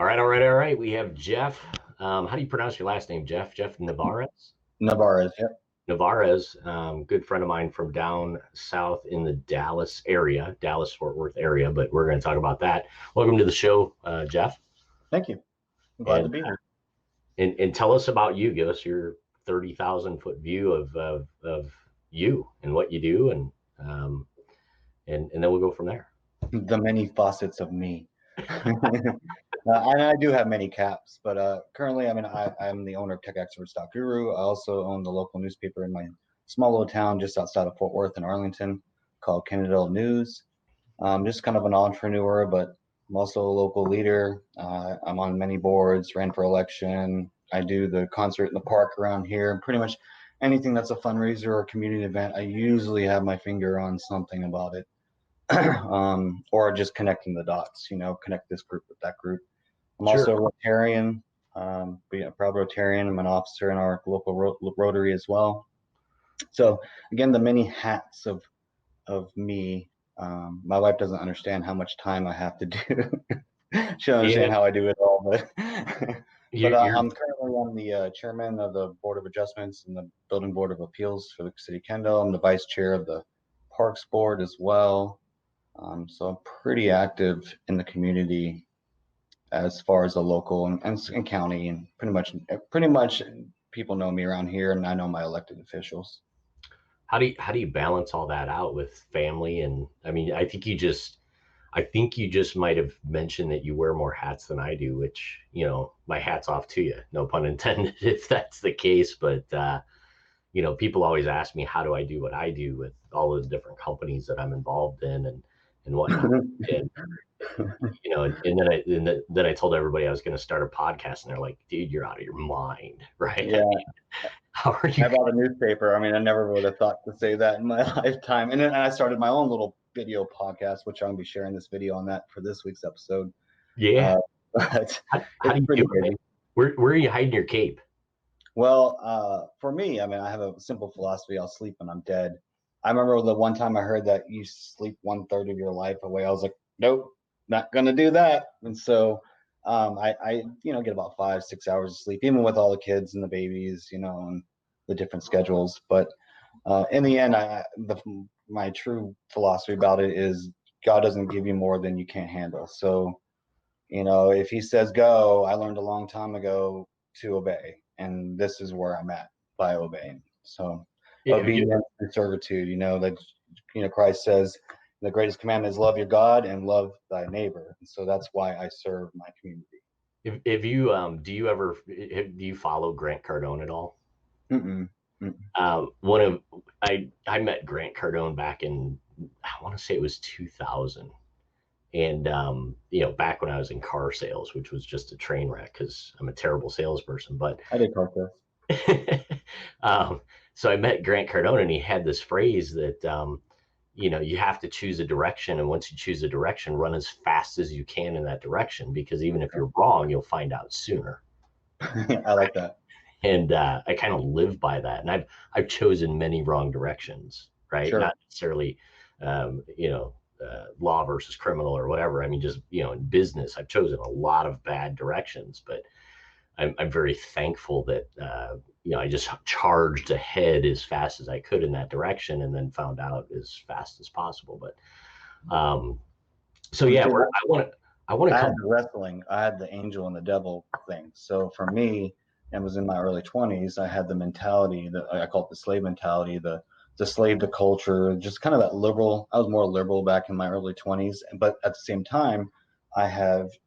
All right. We have Jeff. How do you pronounce your last name, Jeff? Jeff Nevarez? Nevarez, yep. Nevarez, good friend of mine from down south in the Dallas area, Dallas Fort Worth area, but we're going to talk about that. Welcome to the show, Jeff. Thank you. I'm glad to And, be here. and tell us about you. Give us your 30,000 foot view of you and what you do, and then we'll go from there. The many facets of me. And I do have many caps, but currently, I'm the owner of TechExperts.guru. I also own the local newspaper in my small little town just outside of Fort Worth in Arlington called Kennedale News. I'm just kind of an entrepreneur, but I'm also a local leader. I'm on many boards, ran for election. I do the concert in the park around here. Pretty much anything that's a fundraiser or a community event, I usually have my finger on something about it. Or just connecting the dots, connect this group with that group. I'm Sure. also a Rotarian, being a proud Rotarian. I'm an officer in our local Rotary as well. So again, the many hats of me. My wife doesn't understand how much time I have to do. She doesn't understand how I do it all, but I'm currently the chairman of the Board of Adjustments and the Building Board of Appeals for the City of Kendall. I'm the vice chair of the Parks Board as well. So I'm pretty active in the community as far as the local and county, and pretty much people know me around here, and I know my elected officials. How do you balance all that out with family? And I mean, I think you just might have mentioned that you wear more hats than I do, which, my hat's off to you, no pun intended, if that's the case. But people always ask me, how do I do what I do with all the different companies that I'm involved in and whatnot. And then I told everybody I was going to start a podcast, and they're like, "Dude, you're out of your mind, right?" Yeah. How are you? I bought a newspaper. I never would have thought to say that in my lifetime. And then I started my own little video podcast, which I'm going to be sharing this video on that for this week's episode. Yeah. But how do you do it? Where are you hiding your cape? Well, for me, I have a simple philosophy. I'll sleep when I'm dead. I remember the one time I heard that you sleep 1/3 of your life away. I was like, nope, not going to do that. And so I get about 5-6 hours of sleep, even with all the kids and the babies, and the different schedules. But in the end, my true philosophy about it is God doesn't give you more than you can't handle. So, if he says go, I learned a long time ago to obey. And this is where I'm at by obeying. So obedience and servitude, that, Christ says the greatest commandment is love your God and love thy neighbor. And so that's why I serve my community. If you do you follow Grant Cardone at all? Mm-mm. I met Grant Cardone back in, I want to say it was 2000. And, back when I was in car sales, which was just a train wreck because I'm a terrible salesperson, but I did car sales. So I met Grant Cardone, and he had this phrase that, you have to choose a direction. And once you choose a direction, run as fast as you can in that direction, because even if you're wrong, you'll find out sooner. I like that. And I kind of live by that. And I've chosen many wrong directions, right? Sure. Not necessarily, law versus criminal or whatever. I mean, just, in business, I've chosen a lot of bad directions, but I'm very thankful that, I just charged ahead as fast as I could in that direction, and then found out as fast as possible. But, so yeah, I want to had the wrestling. I had the angel and the devil thing. So for me, and was in my early 20s, I had the mentality that I call it the slave mentality, the slave to culture, just kind of that liberal. I was more liberal back in my early 20s, but at the same time, I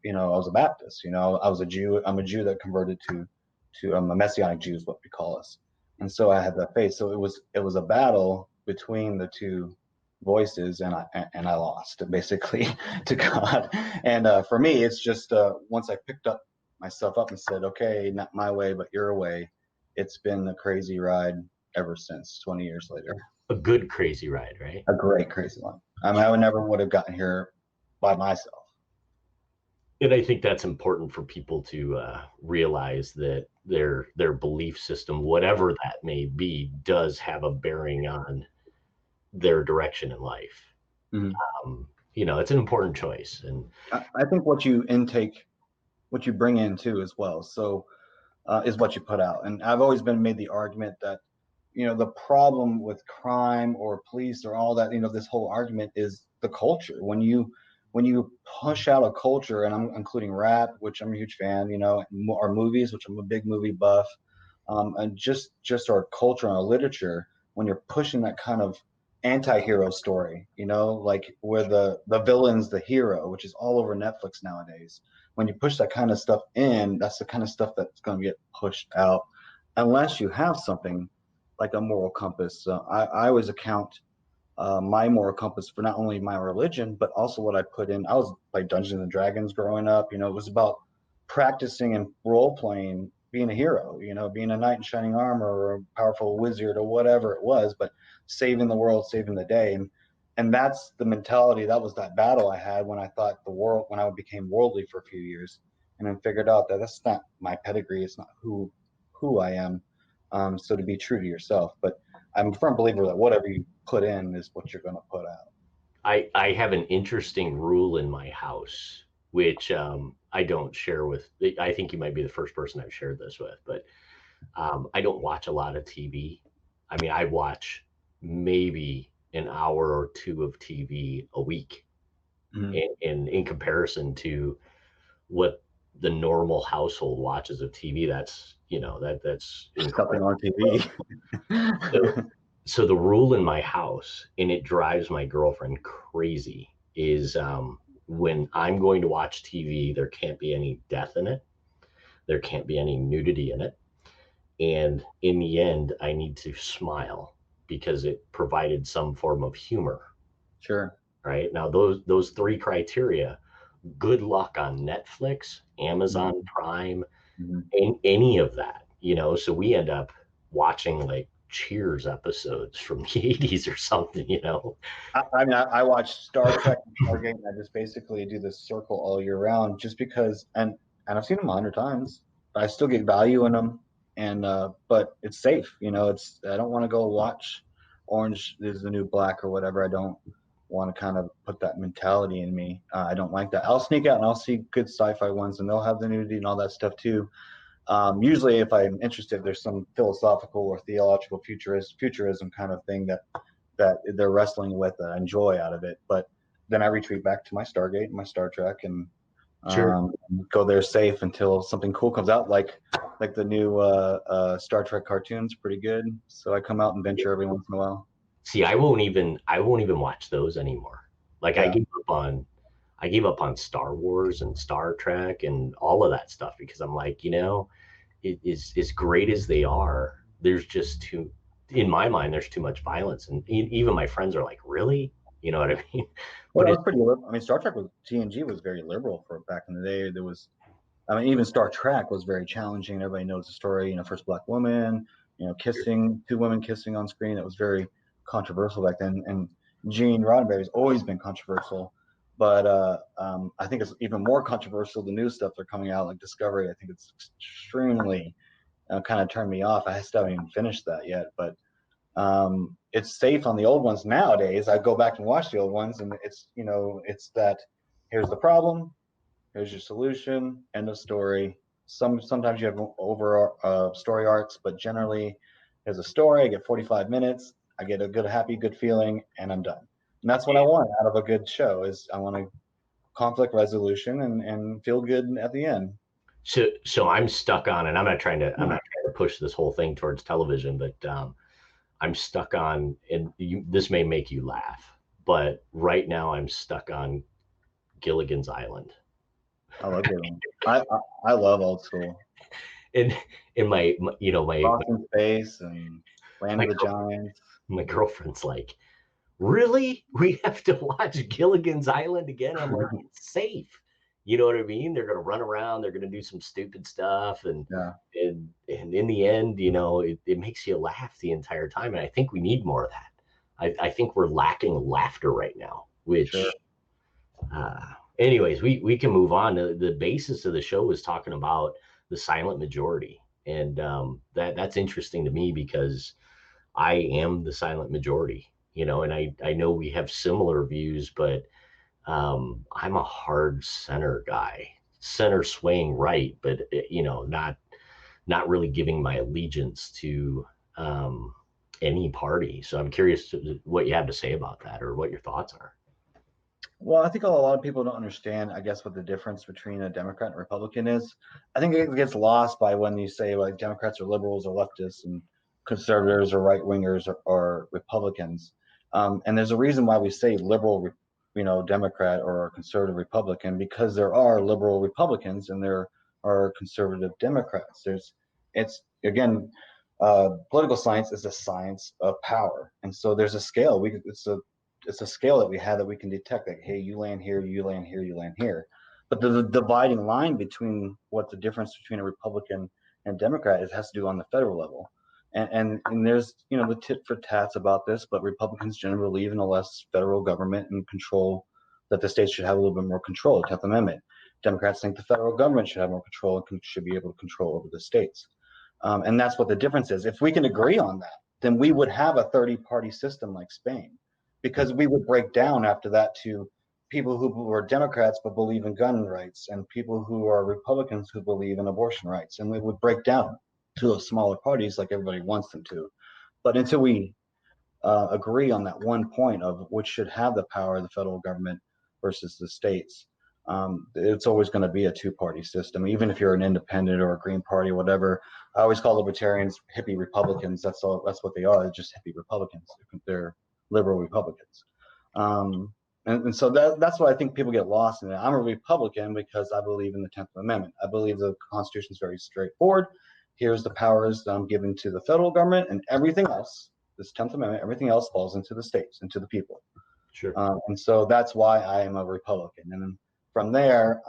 was a Baptist. I was a Jew. I'm a Jew that converted to a Messianic Jew is what we call us, and so I had that faith. So it was a battle between the two voices, and I lost basically to God. And for me, it's just once I picked myself up and said, okay, not my way, but your way. It's been a crazy ride ever since 20 years later. A good crazy ride, right? A great crazy one. I never would have gotten here by myself. And I think that's important for people to realize that their belief system, whatever that may be, does have a bearing on their direction in life. Mm-hmm. It's an important choice. And I think what you intake what you bring in too as well. So is what you put out. And I've always been made the argument that, the problem with crime or police or all that, this whole argument is the culture. When you push out a culture, and I'm including rap, which I'm a huge fan, or movies, which I'm a big movie buff, and just our culture and our literature, when you're pushing that kind of anti-hero story, like where the villain's the hero, which is all over Netflix nowadays. When you push that kind of stuff in, that's the kind of stuff that's going to get pushed out, unless you have something like a moral compass. So I always account my moral compass for not only my religion, but also what I put in. I was like Dungeons and Dragons growing up. It was about practicing and role playing, being a hero. Being a knight in shining armor or a powerful wizard or whatever it was, but saving the world, saving the day. And that's the mentality. That was that battle I had when I thought when I became worldly for a few years, and then figured out that that's not my pedigree. It's not who I am. So to be true to yourself, but I'm a firm believer that whatever you put in is what you're going to put out. I have an interesting rule in my house, which I don't share with. I think you might be the first person I've shared this with, but I don't watch a lot of TV. I mean, I watch maybe an hour or two of TV a week, Mm-hmm. and in comparison to what the normal household watches of TV, that's Something incredible. on TV. So, so the rule in my house, and it drives my girlfriend crazy, is when I'm going to watch TV, there can't be any death in it. There can't be any nudity in it. And in the end, I need to smile because it provided some form of humor. Sure. Right now, those three criteria. Good luck on Netflix, Amazon Mm-hmm. Prime, Mm-hmm. in any of that. So we end up watching like Cheers episodes from the 80s or something. I watch Star Trek and Stargate, and I just basically do this circle all year round, just because, and I've seen them 100 times. But I still get value in them, and but it's safe. It's I don't want to go watch Orange is the New Black or whatever. I don't want to kind of put that mentality in me. I don't like that. I'll sneak out and I'll see good sci-fi ones, and they'll have the nudity and all that stuff too. Usually, if I'm interested, there's some philosophical or theological futurism kind of thing that they're wrestling with that I enjoy out of it. But then I retreat back to my Stargate and my Star Trek, and Sure. go there safe until something cool comes out, like the new Star Trek cartoons, pretty good. So I come out and venture every once in a while. See, I won't even watch those anymore. Like Yeah. I gave up on Star Wars and Star Trek and all of that stuff because I'm like, it is as great as they are. There's just too, in my mind, there's too much violence, and even my friends are like, really? You know what I mean? Well, But that it, was pretty liberal. I mean, Star Trek was TNG was very liberal for back in the day. There was, I mean, even Star Trek was very challenging. Everybody knows the story. First black woman, kissing, two women kissing on screen. It was very controversial back then. And Gene Roddenberry's always been controversial, but I think it's even more controversial. The new stuff they're coming out, like Discovery, I think it's extremely kind of turned me off. I still haven't even finished that yet, but it's safe on the old ones nowadays. I go back and watch the old ones, and it's that here's the problem, here's your solution, end of story. Sometimes you have over story arcs, but generally there's a story. I get 45 minutes. I get a good, happy, good feeling, and I'm done. And that's what I want out of a good show. Is I want a conflict resolution and feel good at the end. so I'm stuck on, and I'm not trying to push this whole thing towards television, but I'm stuck on, and this may make you laugh, but right now I'm stuck on Gilligan's Island. I love it. I love old school. And in my Lost in Space and Land my of the Giants. my girlfriend's like, really? We have to watch Gilligan's Island again? I'm like, it's safe. You know what I mean? They're gonna run around, they're gonna do some stupid stuff, and Yeah, and in the end, it makes you laugh the entire time. And I think we need more of that. I think we're lacking laughter right now, sure. which anyways, we can move on. The basis of the show is talking about the silent majority. And that's interesting to me because I am the silent majority, and I know we have similar views, but I'm a hard center guy. center swaying right, but not really giving my allegiance to any party. So I'm curious what you have to say about that, or what your thoughts are. Well, I think a lot of people don't understand, I guess, what the difference between a Democrat and Republican is. I think it gets lost by when you say like Democrats are liberals or leftists and conservatives or right wingers or Republicans. And there's a reason why we say liberal, Democrat or conservative Republican, because there are liberal Republicans and there are conservative Democrats. It's again, political science is a science of power, and so there's a scale. It's a scale that we have that we can detect, like, hey, you land here, you land here, you land here. But the dividing line between what the difference between a Republican and Democrat is has to do on the federal level. And there's the tit for tats about this, but Republicans generally believe in a less federal government and control, that the states should have a little bit more control, the 10th Amendment. Democrats think the federal government should have more control and should be able to control over the states. And that's what the difference is. If we can agree on that, then we would have a 30-party system like Spain, because we would break down after that to people who are Democrats but believe in gun rights, and people who are Republicans who believe in abortion rights, and we would break down to those smaller parties like everybody wants them to. But until we agree on that one point of which should have the power of the federal government versus the states, it's always going to be a two-party system. Even if you're an independent or a Green Party or whatever, I always call libertarians hippie Republicans. That's all. That's what they are. They're just hippie Republicans. They're liberal Republicans. And so that's why I think people get lost in it. I'm a Republican because I believe in the 10th Amendment. I believe the Constitution is very straightforward. Here's the powers given to the federal government, and everything else, this 10th Amendment, everything else falls into the states, into the people. Sure. And so that's why I am a Republican. And then from there,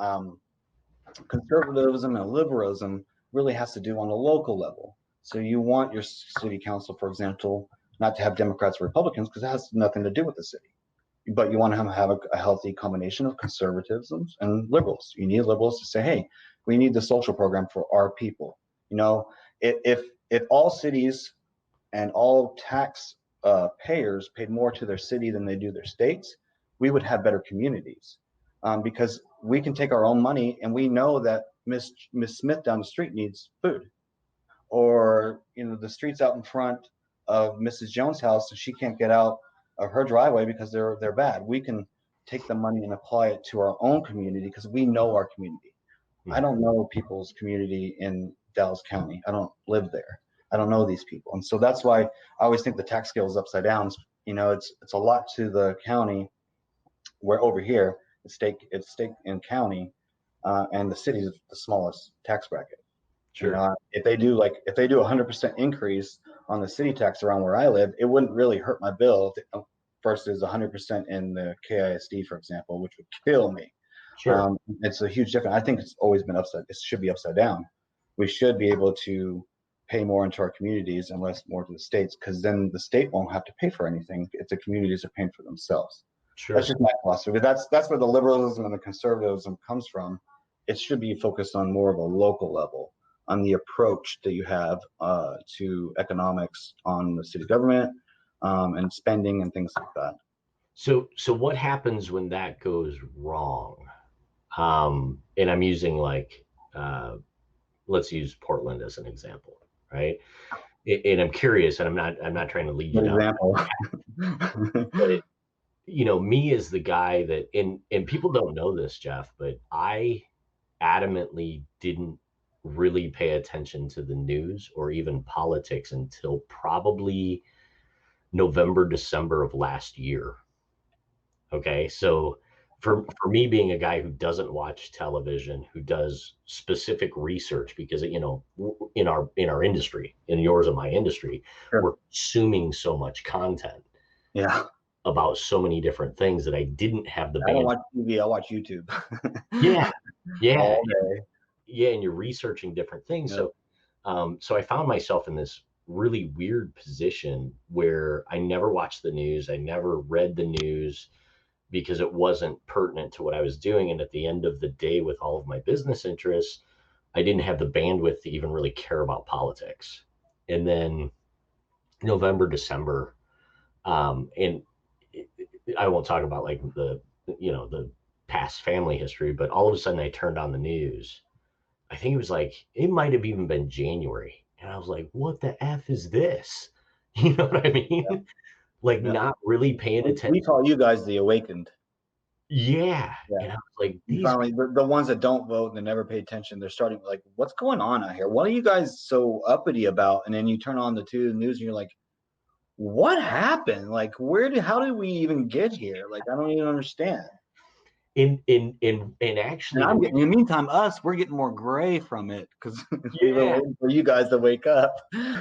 conservatism and liberalism really has to do on a local level. So you want your city council, for example, not to have Democrats or Republicans, because it has nothing to do with the city. But you want to have a healthy combination of conservatism and liberals. You need liberals to say, hey, we need the social program for our people. If all cities and all tax payers paid more to their city than they do their states, we would have better communities, because we can take our own money and we know that Miss Smith down the street needs food, or the streets out in front of Mrs. Jones' house, and she can't get out of her driveway because they're bad. We can take the money and apply it to our own community because we know our community. I don't know people's community in Dallas County. I don't live there. I don't know these people. And so that's why I always think the tax scale is upside down. It's a lot to the county, where over here it's state and county, and the city is the smallest tax bracket. Sure. If they do 100% increase on the city tax around where I live, it wouldn't really hurt my bill versus 100% in the KISD, for example, which would kill me. Sure. It's a huge difference. I think it's always been it should be upside down. We should be able to pay more into our communities and less more to the states, because then the state won't have to pay for anything if the communities are paying for themselves. Sure. That's just my philosophy. That's where the liberalism and the conservatism comes from. It should be focused on more of a local level, on the approach that you have to economics on the city government, and spending and things like that. So what happens when that goes wrong? And I'm using let's use Portland as an example, right? And I'm curious, and I'm not trying to lead you Good down, example. but me as the guy that, and people don't know this, Jeff, but I adamantly didn't really pay attention to the news or even politics until probably November, December of last year. Okay. So for me, being a guy who doesn't watch television, who does specific research, because in our industry, in yours and my industry, Sure. we're consuming so much content, Yeah, about so many different things, that I didn't have the I don't band. watch TV. I watch YouTube. Yeah, yeah, All day. yeah, and you're researching different things. Yep. So I found myself in this really weird position where I never watched the news, I never read the news, because it wasn't pertinent to what I was doing. And at the end of the day, with all of my business interests, I didn't have the bandwidth to even really care about politics. And then November, December, and I won't talk about like the past family history, but all of a sudden I turned on the news. I think it was like, it might have even been January. And I was like, what the F is this? You know what I mean? Like Yeah. not really paying We attention. call you guys the awakened. Yeah. Yeah. And I was like, You these finally, people, the ones that don't vote and they never pay attention, they're starting like, what's going on out here? What are you guys so uppity about? And then you turn on the news and you're like, what happened? Like, how did we even get here? Like, I don't even understand. and And actually to I'm make, getting, in the meantime, we're getting more gray from it because we've been yeah. waiting for you guys to wake up.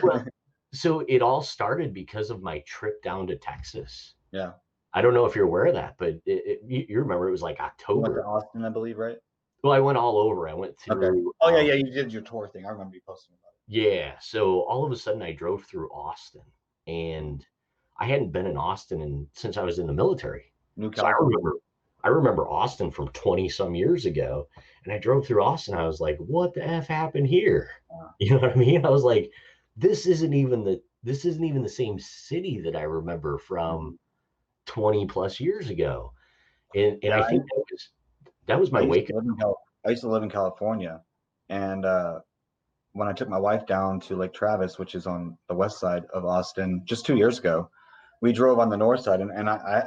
Well, so it all started because of my trip down to Texas. Yeah. I don't know if you're aware of that, but you remember it was like You went to October. Austin, I believe, right? Well, I went all over. I went Okay. through, Oh, yeah, yeah. You did your tour thing. I remember you posting about yeah. So all of a sudden I drove through Austin, and I hadn't been in Austin since I was in the military. it. New So I California. remember, I remember Austin from 20 some years ago. And I drove through Austin. I was like, what the F happened here? You know what I mean? I was like, this isn't even the same city that I remember from Mhm. 20 plus years ago. And Yeah, I think that was I my used wake to up. live in I used to live in California, and when I took my wife down to Lake Travis, which is on the west side of Austin, just 2 years ago, we drove on the north side, and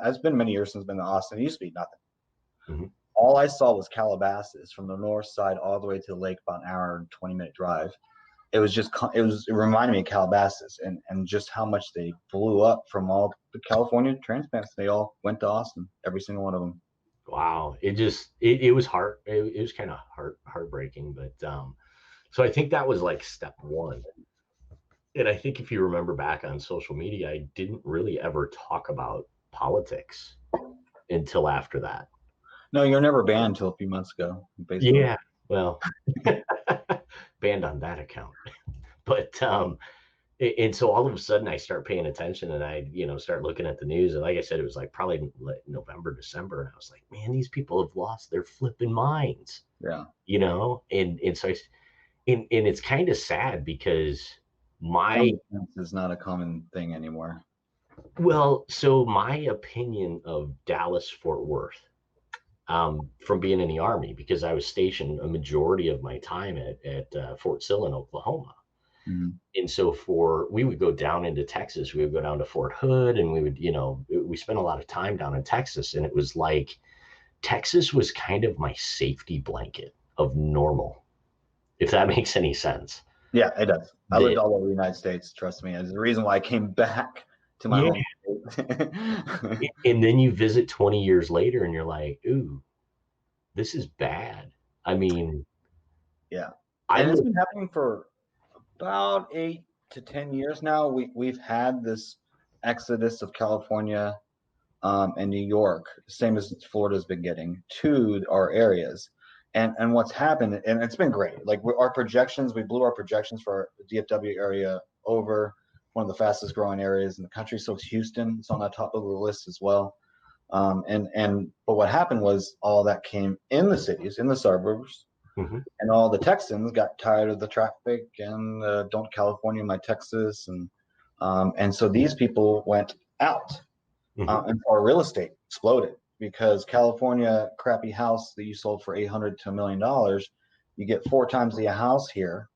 it's been many years since I've been to Austin. It used to be nothing. Mhm. All I saw was Calabasas from the north side all the way to the lake, about an hour and 20-minute drive. It reminded me of Calabasas and just how much they blew up from all the California transplants. They all went to Austin, every single one of them. Wow. It was it was kind of heartbreaking, but so I think that was like step one. And I think if you remember back on social media, I didn't really ever talk about politics until after that. No, you're never banned until a few months ago, basically. Yeah, well, banned on that account. But and so all of a sudden I start paying attention, and I, start looking at the news. And like I said, it was like probably like November, December, and I was like, man, these people have lost their flipping minds, Yeah. and so and it's kind of sad because my Common sense is not a common thing anymore. well, so my opinion of Dallas Fort Worth, from being in the Army, because I was stationed a majority of my time at Fort Sill in Oklahoma. Mhm. And so we would go down into Texas, we would go down to Fort Hood, and we spent a lot of time down in Texas. And it was like Texas was kind of my safety blanket of normal, if that makes any sense. Yeah, it does. I lived That, all over the United States. Trust me, it's the reason why I came back to my yeah. home state. And then you visit 20 years later and you're like, ooh, this is bad. I mean, Yeah, I and it's live, been happening for about 8 to 10 years now. We've had this exodus of California and New York, same as Florida's been getting to our areas. And what's happened, and it's been great. Like our projections, we blew our projections for our DFW area over one of the fastest growing areas in the country. So it's Houston. It's on the top of the list as well. But what happened was all that came in the cities, in the suburbs, mhm, and all the Texans got tired of the traffic and don't California my Texas, and so these people went out, mhm. and our real estate exploded because California crappy house that you sold for 800 to $1 million, you get 4 times the house here,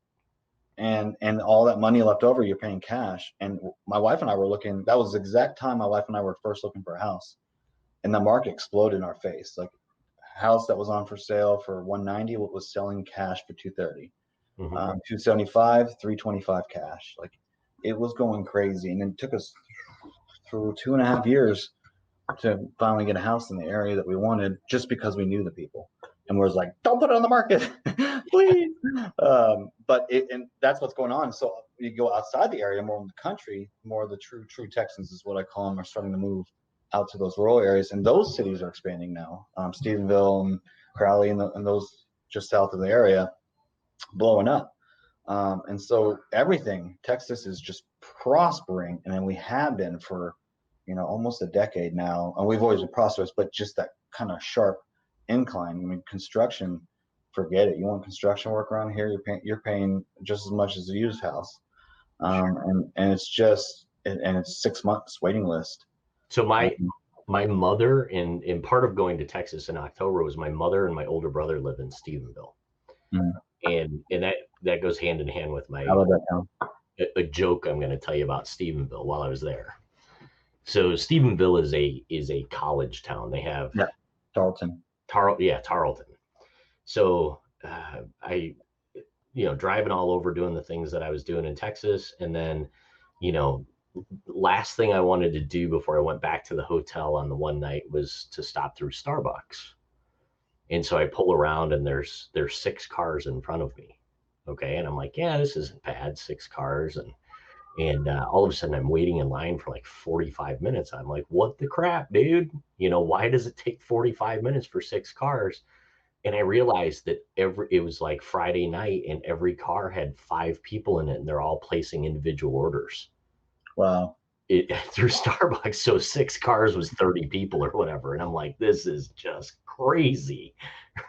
and all that money left over you're paying cash. And my wife and I were looking. That was the exact time my wife and I were first looking for a house, and the market exploded in our face. Like house that was on for sale for 190, what was selling cash for 230, Mhm. 275, 325 cash. Like it was going crazy, and it took us through 2.5 years to finally get a house in the area that we wanted, just because we knew the people and was like, don't put it on the market, please. And that's what's going on. So you go outside the area, more in the country, more of the true Texans is what I call them, are starting to move out to those rural areas, and those cities are expanding now. Stephenville and Crowley and those just south of the area blowing up. And so everything, Texas is just prospering, and then we have been for almost a decade now, and we've always been prosperous, but just that kind of sharp incline. I mean, construction, forget it. You want construction work around here, you're paying just as much as a used house, and it's just and it's 6 months waiting list. So Um, my mother and part of going to Texas in October was my mother and my older brother live in Stephenville, Mm. and that goes hand in hand with How my about that town? a joke I'm going to tell you about Stephenville while I was there. So Stephenville is a college town. They have Yeah, Tarleton. Tarleton. So I driving all over doing the things that I was doing in Texas, and then you know last thing I wanted to do before I went back to the hotel on the one night was to stop through Starbucks. And so I pull around and there's six cars in front of me. Okay. And I'm like, yeah, this isn't bad, six cars. And all of a sudden I'm waiting in line for like 45 minutes. I'm like, what the crap, dude? Why does it take 45 minutes for six cars? And I realized that it was like Friday night and every car had five people in it and they're all placing individual orders Wow. through Starbucks. So six cars was 30 people or whatever. And I'm like, this is just crazy.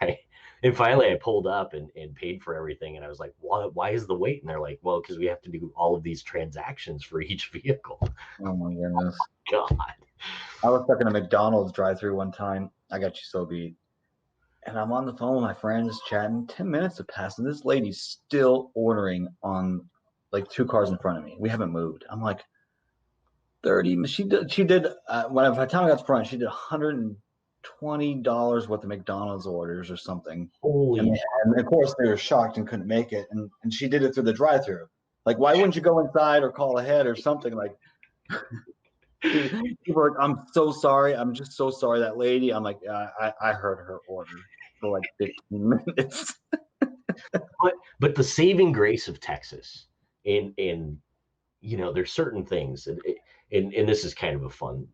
Right. And finally I pulled up and paid for everything. And I was like, why is the wait? And they're like, well, because we have to do all of these transactions for each vehicle. Oh my goodness. God. I was stuck in a McDonald's drive-through one time. I got you so beat. And I'm on the phone with my friends chatting. 10 minutes have passed, and this lady's still ordering on like two cars in front of me. We haven't moved. I'm like, 30. She did by the time I got to front, she did $120 worth of McDonald's orders or something. Holy And of course they were shocked and couldn't make it. And she did it through the drive-through. Like, why wouldn't you go inside or call ahead or something? Like, people are like, I'm so sorry. I'm just so sorry. That lady. I'm like, I heard her order for like 15 minutes. but the saving grace of Texas, and there's certain things, and this is kind of a fun,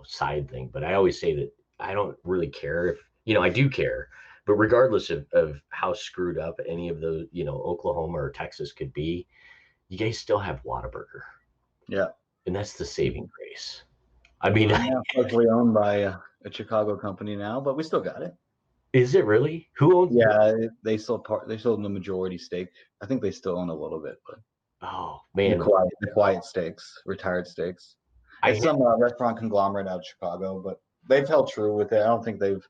side thing, but I always say that I don't really care if, I do care, but regardless of how screwed up any of those, Oklahoma or Texas could be, you guys still have Whataburger. Yeah. And that's the saving grace. I mean, yeah, partially owned by a Chicago company now, but we still got it. Is it really? Who owns? Yeah, they sold the majority stake. I think they still own a little bit, but oh man, the quiet stakes, retired stakes. It's some restaurant conglomerate out of Chicago, but they've held true with it. I don't think they've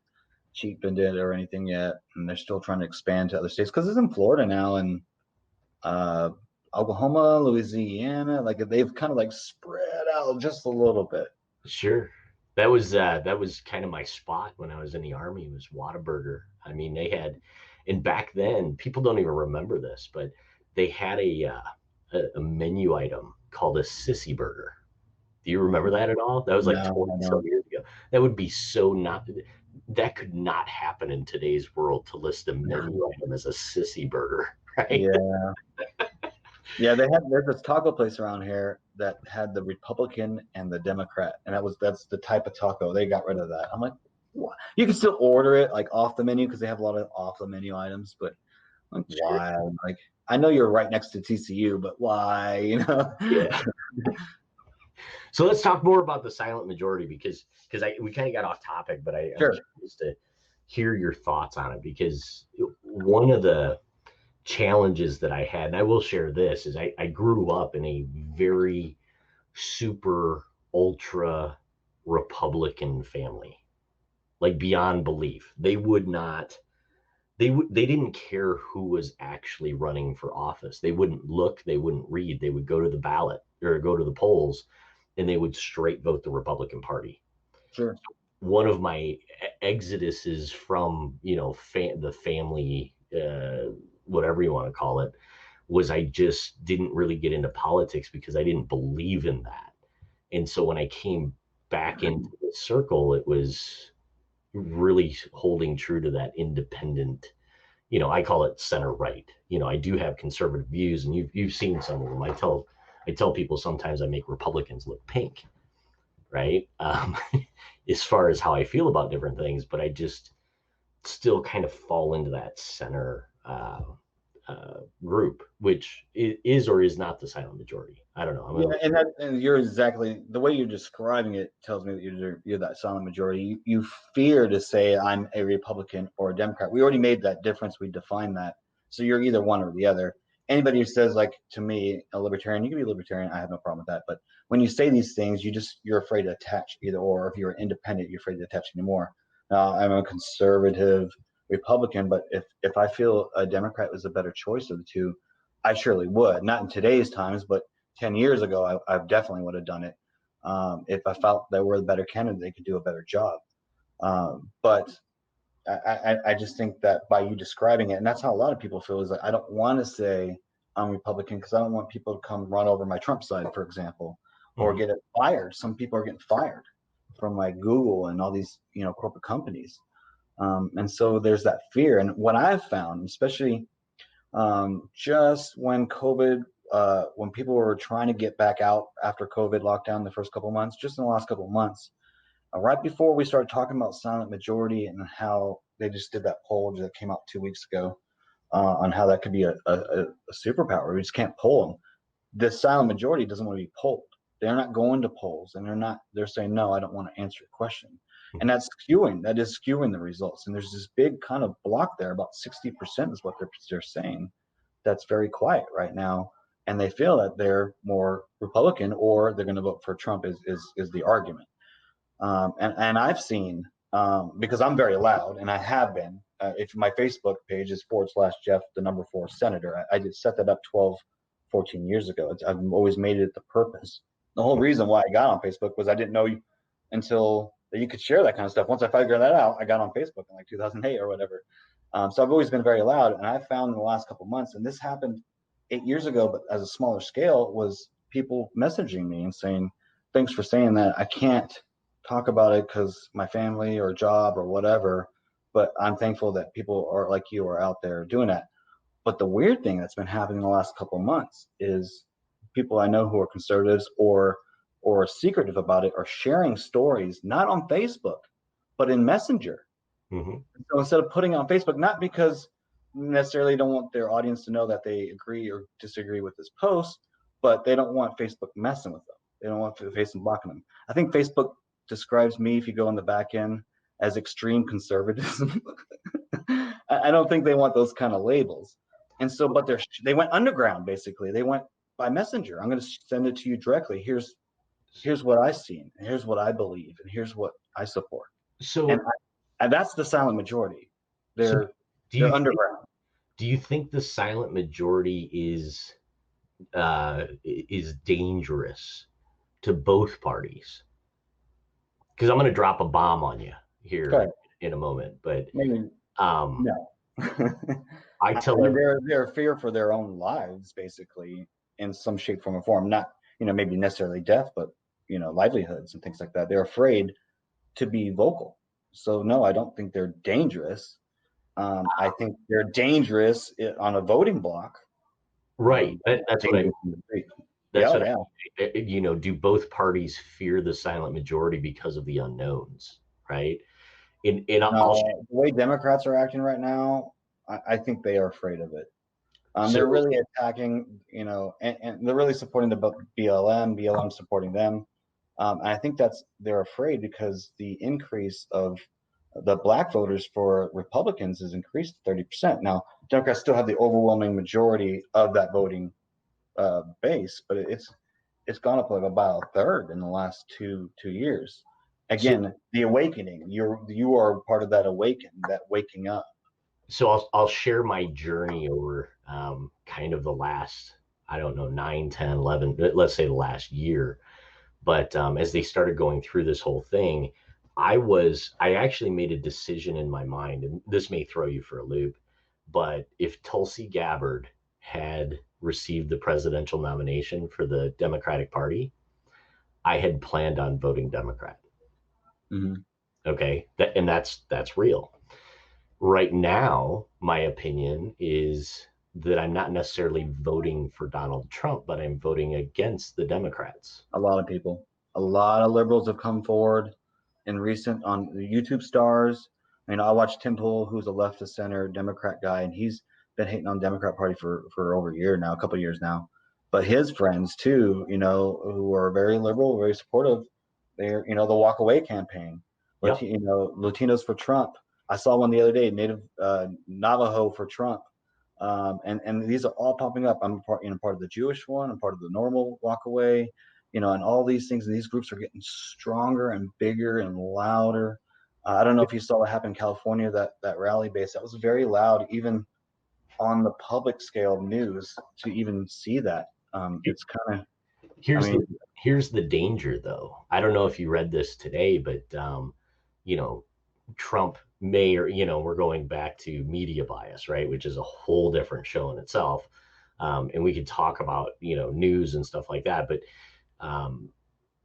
cheapened it or anything yet, and they're still trying to expand to other states because it's in Florida now and Oklahoma, Louisiana. Like they've kind of like spread out just a little bit. Sure. That was kind of my spot when I was in the Army, was Whataburger. I mean, they had, and back then people don't even remember this, but they had a menu item called a sissy burger. Do you remember that at all? That was like 20 some years ago. That would be that could not happen in today's world, to list a menu item as a sissy burger, right? Yeah. Yeah, there's this taco place around here that had the Republican and the Democrat, and that's the type of taco. They got rid of that. I'm like, what? You can still order it like off the menu because they have a lot of off the menu items, but like, why? Like, I know you're right next to TCU, but why? Yeah. So let's talk more about the silent majority, because we kind of got off topic, but I'm curious to hear your thoughts on it, because one of the challenges that I had, and I will share this, is I grew up in a very super ultra Republican family, like beyond belief. They didn't care who was actually running for office. They wouldn't look, they wouldn't read, they would go to the ballot or go to the polls, and they would straight vote the Republican Party. Sure. One of my exoduses from the family, whatever you want to call it, was I just didn't really get into politics because I didn't believe in that. And so when I came back into the circle, it was really holding true to that independent, I call it center right. I do have conservative views, and you've seen some of them. I tell people sometimes I make Republicans look pink, right? As far as how I feel about different things, but I just still kind of fall into that center group, which is or is not the silent majority. I don't know. And you're exactly the way you're describing it tells me that you're that silent majority. You fear to say I'm a Republican or a Democrat. We already made that difference. We defined that. So you're either one or the other. anybody who says, like, to me, a libertarian, you can be a libertarian, I have no problem with that. But when you say these things, you're afraid to attach either or. If you're independent, you're afraid to attach anymore. Now, I'm a conservative Republican, but if I feel a Democrat was a better choice of the two, I surely would. Not in today's times, but 10 years ago, I definitely would have done it. If I felt they were the better candidate, they could do a better job. But I just think that by you describing it, and that's how a lot of people feel, is that I don't want to say I'm Republican because I don't want people to come run over my Trump side, for example, or get it fired. Some people are getting fired from like Google and all these, corporate companies. And so there's that fear. And what I've found, especially just when COVID, when people were trying to get back out after COVID lockdown the first couple of months, just in the last couple of months, right before we started talking about silent majority and how they just did that poll that came out 2 weeks ago on how that could be a superpower. We just can't poll them. The silent majority doesn't want to be polled. They're not going to polls, and they're saying, no, I don't want to answer your question. And that is skewing the results. And there's this big kind of block there, about 60% is what they're saying. That's very quiet right now. And they feel that they're more Republican or they're going to vote for Trump is the argument. And I've seen, because I'm very loud, and I have been, if my Facebook page is /Jeff, the number 4 senator, I did set that up 12, 14 years ago. I've always made it the purpose. The whole reason why I got on Facebook was I didn't know until that you could share that kind of stuff. Once I figured that out, I got on Facebook in like 2008 or whatever. So I've always been very loud, and I found in the last couple of months, and this happened 8 years ago, but as a smaller scale, was people messaging me and saying, thanks for saying that. I can't talk about it because my family or job or whatever, but I'm thankful that people are like you are out there doing that. But the weird thing that's been happening in the last couple of months is people I know who are conservatives or secretive about it are sharing stories, not on Facebook, but in Messenger. So instead of putting it on Facebook, not because necessarily don't want their audience to know that they agree or disagree with this post, but they don't want Facebook messing with them. They don't want Facebook blocking them. I think Facebook describes me, if you go on the back end, as extreme conservatism. I don't think they want those kind of labels. And so, but they went underground, basically. They went by Messenger. I'm going to send it to you directly. Here's what I've seen, and here's what I believe, and here's what I support. So, and that's the silent majority. They're underground. Do you think the silent majority is dangerous to both parties? Because I'm going to drop a bomb on you here in a moment, but no. I tell them they're fear for their own lives, basically, in some shape, form, or form. Not, maybe necessarily death, but livelihoods and things like that. They're afraid to be vocal. So no, I don't think they're dangerous. I think they're dangerous on a voting block. Right. That's what I. Do both parties fear the silent majority because of the unknowns? Right. The way Democrats are acting right now, I think they are afraid of it. They're really attacking, and they're really supporting the BLM supporting them. And I think they're afraid because the increase of the black voters for Republicans has increased 30%. Now, Democrats still have the overwhelming majority of that voting base, but it's gone up like about a third in the last two years. Again, the awakening. You are part of that waking up. So I'll share my journey over kind of the last, I don't know, 9, 10, 11, let's say the last year. But as they started going through this whole thing, I actually made a decision in my mind, and this may throw you for a loop, but if Tulsi Gabbard had received the presidential nomination for the Democratic Party, I had planned on voting Democrat. Okay, that's real. Right now, my opinion is that I'm not necessarily voting for Donald Trump, but I'm voting against the Democrats. A lot of liberals have come forward on the YouTube stars. I watched Tim Pool, who's a left of center Democrat guy, and he's been hating on the Democrat Party for over a year now, a couple of years now. But his friends too, who are very liberal, very supportive, they're, the Walk Away campaign, Latinos for Trump. I saw one the other day, Native Navajo for Trump. And these are all popping up. I'm part of the Jewish one. I'm part of the normal walk away, and all these things. And these groups are getting stronger and bigger and louder. I don't know if you saw what happened in California, that rally base. That was very loud, even on the public scale of news, to even see that. It's kind of, I Here's the mean, here's the danger, though. I don't know if you read this today, but you know, Trump may, or we're going back to media bias, right? Which is a whole different show in itself. And we could talk about news and stuff like that, but um,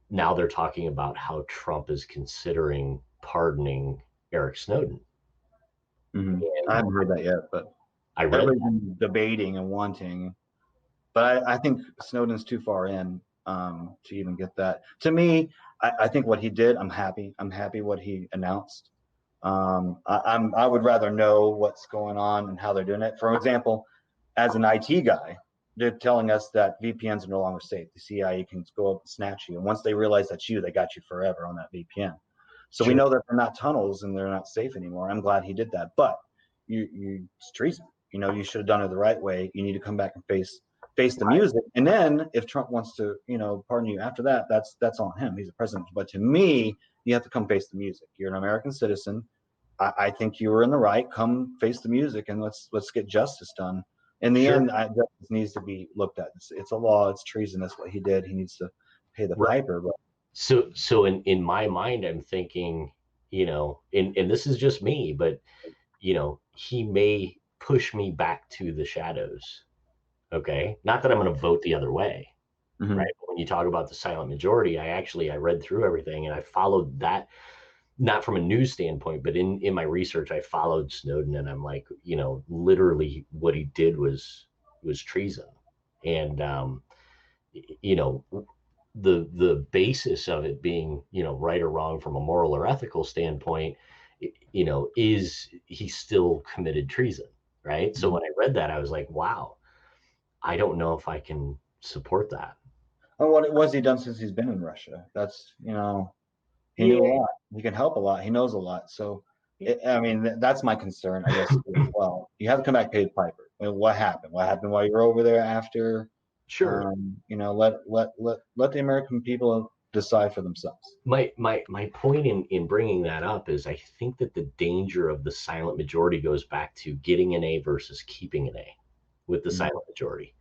now they're talking about how Trump is considering pardoning Eric Snowden. I And haven't heard that yet, but I read everybody's that. been debating and wanting. But I think Snowden's too far in to even get that. To me, I think what he did, I'm happy. I'm happy what he announced. I would rather know what's going on and how they're doing it. For example, as an IT guy, they're telling us that VPNs are no longer safe. The CIA can go up and snatch you, and once they realize that's you, they got you forever on that VPN. So we Sure. know that they're not tunnels and they're not safe anymore. I'm glad he did that, but it's treason. You should have done it the right way. You need to come back and face the music. And then if Trump wants to, pardon you after that, that's on him. He's the president. But to me, you have to come face the music. You're an American citizen. I think you were in the right. Come face the music and let's get justice done. In the Sure. end, justice needs to be looked at. It's a law. It's treasonous what he did. He needs to pay the Right. piper. But So in my mind, I'm thinking, and this is just me, but he may push me back to the shadows. Okay. Not that I'm going to vote the other way. mm-hmm. Right. But when you talk about the silent majority, I read through everything and I followed that, not from a news standpoint, but in my research, I followed Snowden and I'm like, literally what he did was treason. And, you know, the basis of it being right or wrong from a moral or ethical standpoint, is he still committed treason, right? So Mm-hmm. when I read that, I was like, wow, I don't know if I can support that. And what was he done since he's been in Russia? That's he knew a Yeah. lot. He can help a lot. He knows a lot. So, I mean, that's my concern, I guess. Well, you have to come back paid piper. And what happened? What happened while you were over there after? Sure. Let the American people decide for themselves. My point in bringing that up is I think that the danger of the silent majority goes back to getting an A versus keeping an A with the Mm-hmm. silent majority.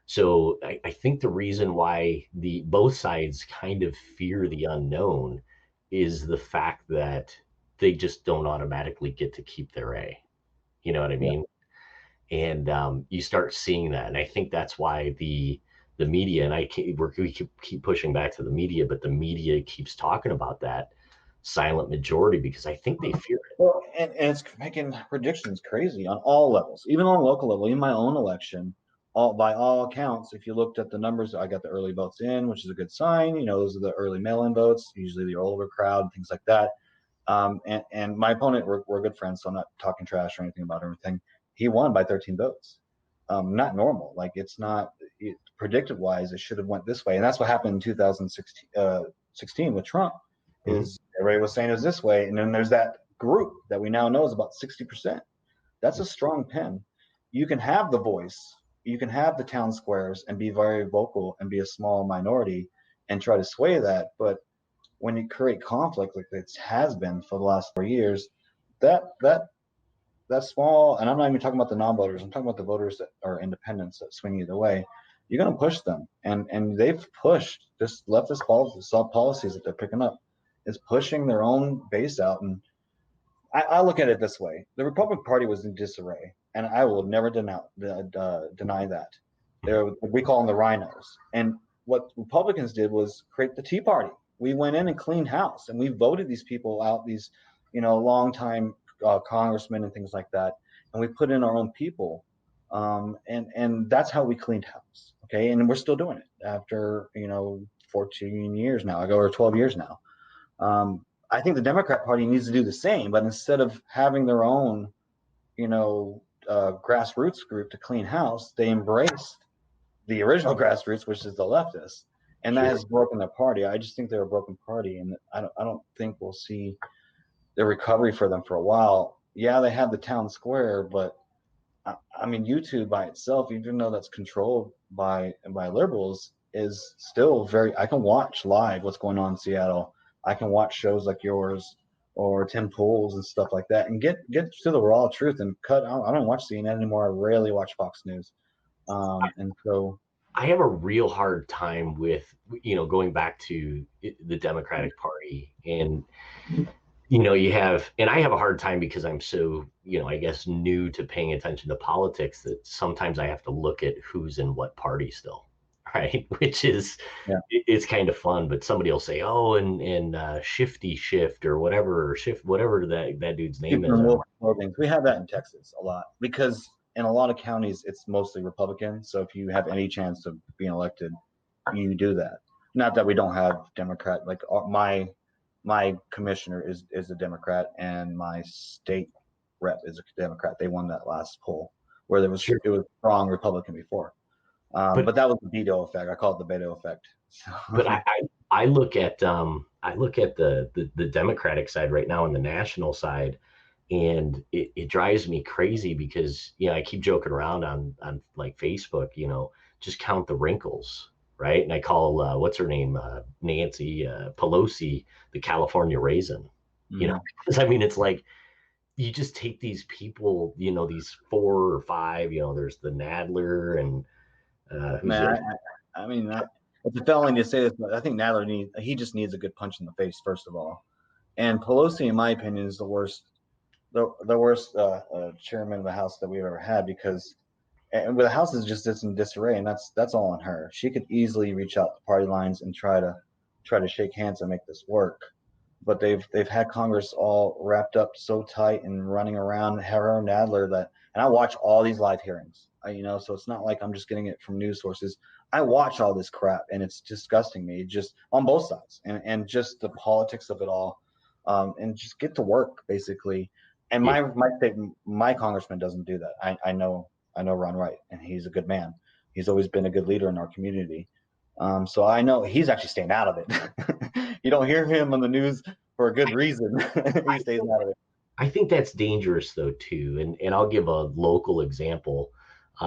So I think the reason why the both sides kind of fear the unknown is the fact that they just don't automatically get to keep their A. You know what I Yeah. mean? And you start seeing that, and I think that's why the media, and we keep pushing back to the media, but the media keeps talking about that silent majority because I think they fear it. Well, and it's making predictions crazy on all levels, even on local level. In my own election, by all accounts, if you looked at the numbers, I got the early votes in, which is a good sign. Those are the early mail-in votes, usually the older crowd, things like that. And my opponent, we're good friends, so I'm not talking trash or anything about everything. He won by 13 votes. Not normal. Like it's not predicted wise. It should have went this way, and that's what happened in 2016 with Trump. Mhm. Is everybody was saying it was this way, and then there's that group that we now know is about 60%. That's a strong pen. You can have the voice, you can have the town squares, and be very vocal and be a small minority and try to sway that, but when you create conflict like it has been for the last 4 years, that that that small, and I'm not even talking about the non-voters. I'm talking about the voters that are independents that swing either way. You're going to push them, and they've pushed this leftist policies that they're picking up is pushing their own base out. And I look at it this way: the Republican Party was in disarray, and I will never deny that. We call them the rhinos, and what Republicans did was create the Tea Party. We went in and cleaned house, and we voted these people out, these longtime congressmen and things like that, and we put in our own people, and that's how we cleaned house. Okay, and we're still doing it after 14 years now. I go or 12 years now. I think the Democrat Party needs to do the same, but instead of having their own, grassroots group to clean house, they embraced the original grassroots, which is the leftists, and that Sure. has broken their party. I just think they're a broken party, and I don't think we'll see the recovery for them for a while. Yeah, they have the town square, but I mean, YouTube by itself, even though that's controlled by liberals, is still very. I can watch live what's going on in Seattle. I can watch shows like yours or Tim Pool's and stuff like that, and get to the raw truth and cut. I don't watch CNN anymore. I rarely watch Fox News, and so I have a real hard time with, going back to the Democratic Party. And, and I have a hard time because I'm so, I guess, new to paying attention to politics, that sometimes I have to look at who's in what party still. Right. Which is, yeah, it's kind of fun, but somebody will say, oh, and Shifty Shift or whatever, or Shift, whatever that dude's name people is. in And I'm wolf like, clothing. We have that in Texas a lot because in a lot of counties it's mostly Republican. So if you have any chance of being elected, you do that. Not that we don't have Democrat. Like my commissioner is a Democrat, and my state rep is a Democrat. They won that last poll where sure. it was strong Republican before. But But that was the Beto effect. I call it the Beto effect. But I look at the Democratic side right now and the national side, and it drives me crazy because I keep joking around on like Facebook, just count the wrinkles, right? And I call what's her name, Nancy Pelosi, the California raisin, Mhm. because I mean it's like you just take these people, these four or five, there's the Nadler and who's Man, the I mean, it's a felony to say this, but I think he just needs a good punch in the face first of all. And Pelosi, in my opinion, is the worst chairman of the House that we've ever had because and the House is just in disarray, and that's all on her. She could easily reach out to party lines and try to shake hands and make this work, but they've had Congress all wrapped up so tight and running around her and Nadler that, and I watch all these live hearings, so it's not like I'm just getting it from news sources. I watch all this crap, and it's disgusting me, just on both sides, and just the politics of it all, and just get to work basically. And yeah. my congressman doesn't do that. I know Ron Wright, and he's a good man. He's always been a good leader in our community. So I know he's actually staying out of it. You don't hear him on the news for a good reason. He stays out of it. I think that's dangerous though too, and I'll give a local example. A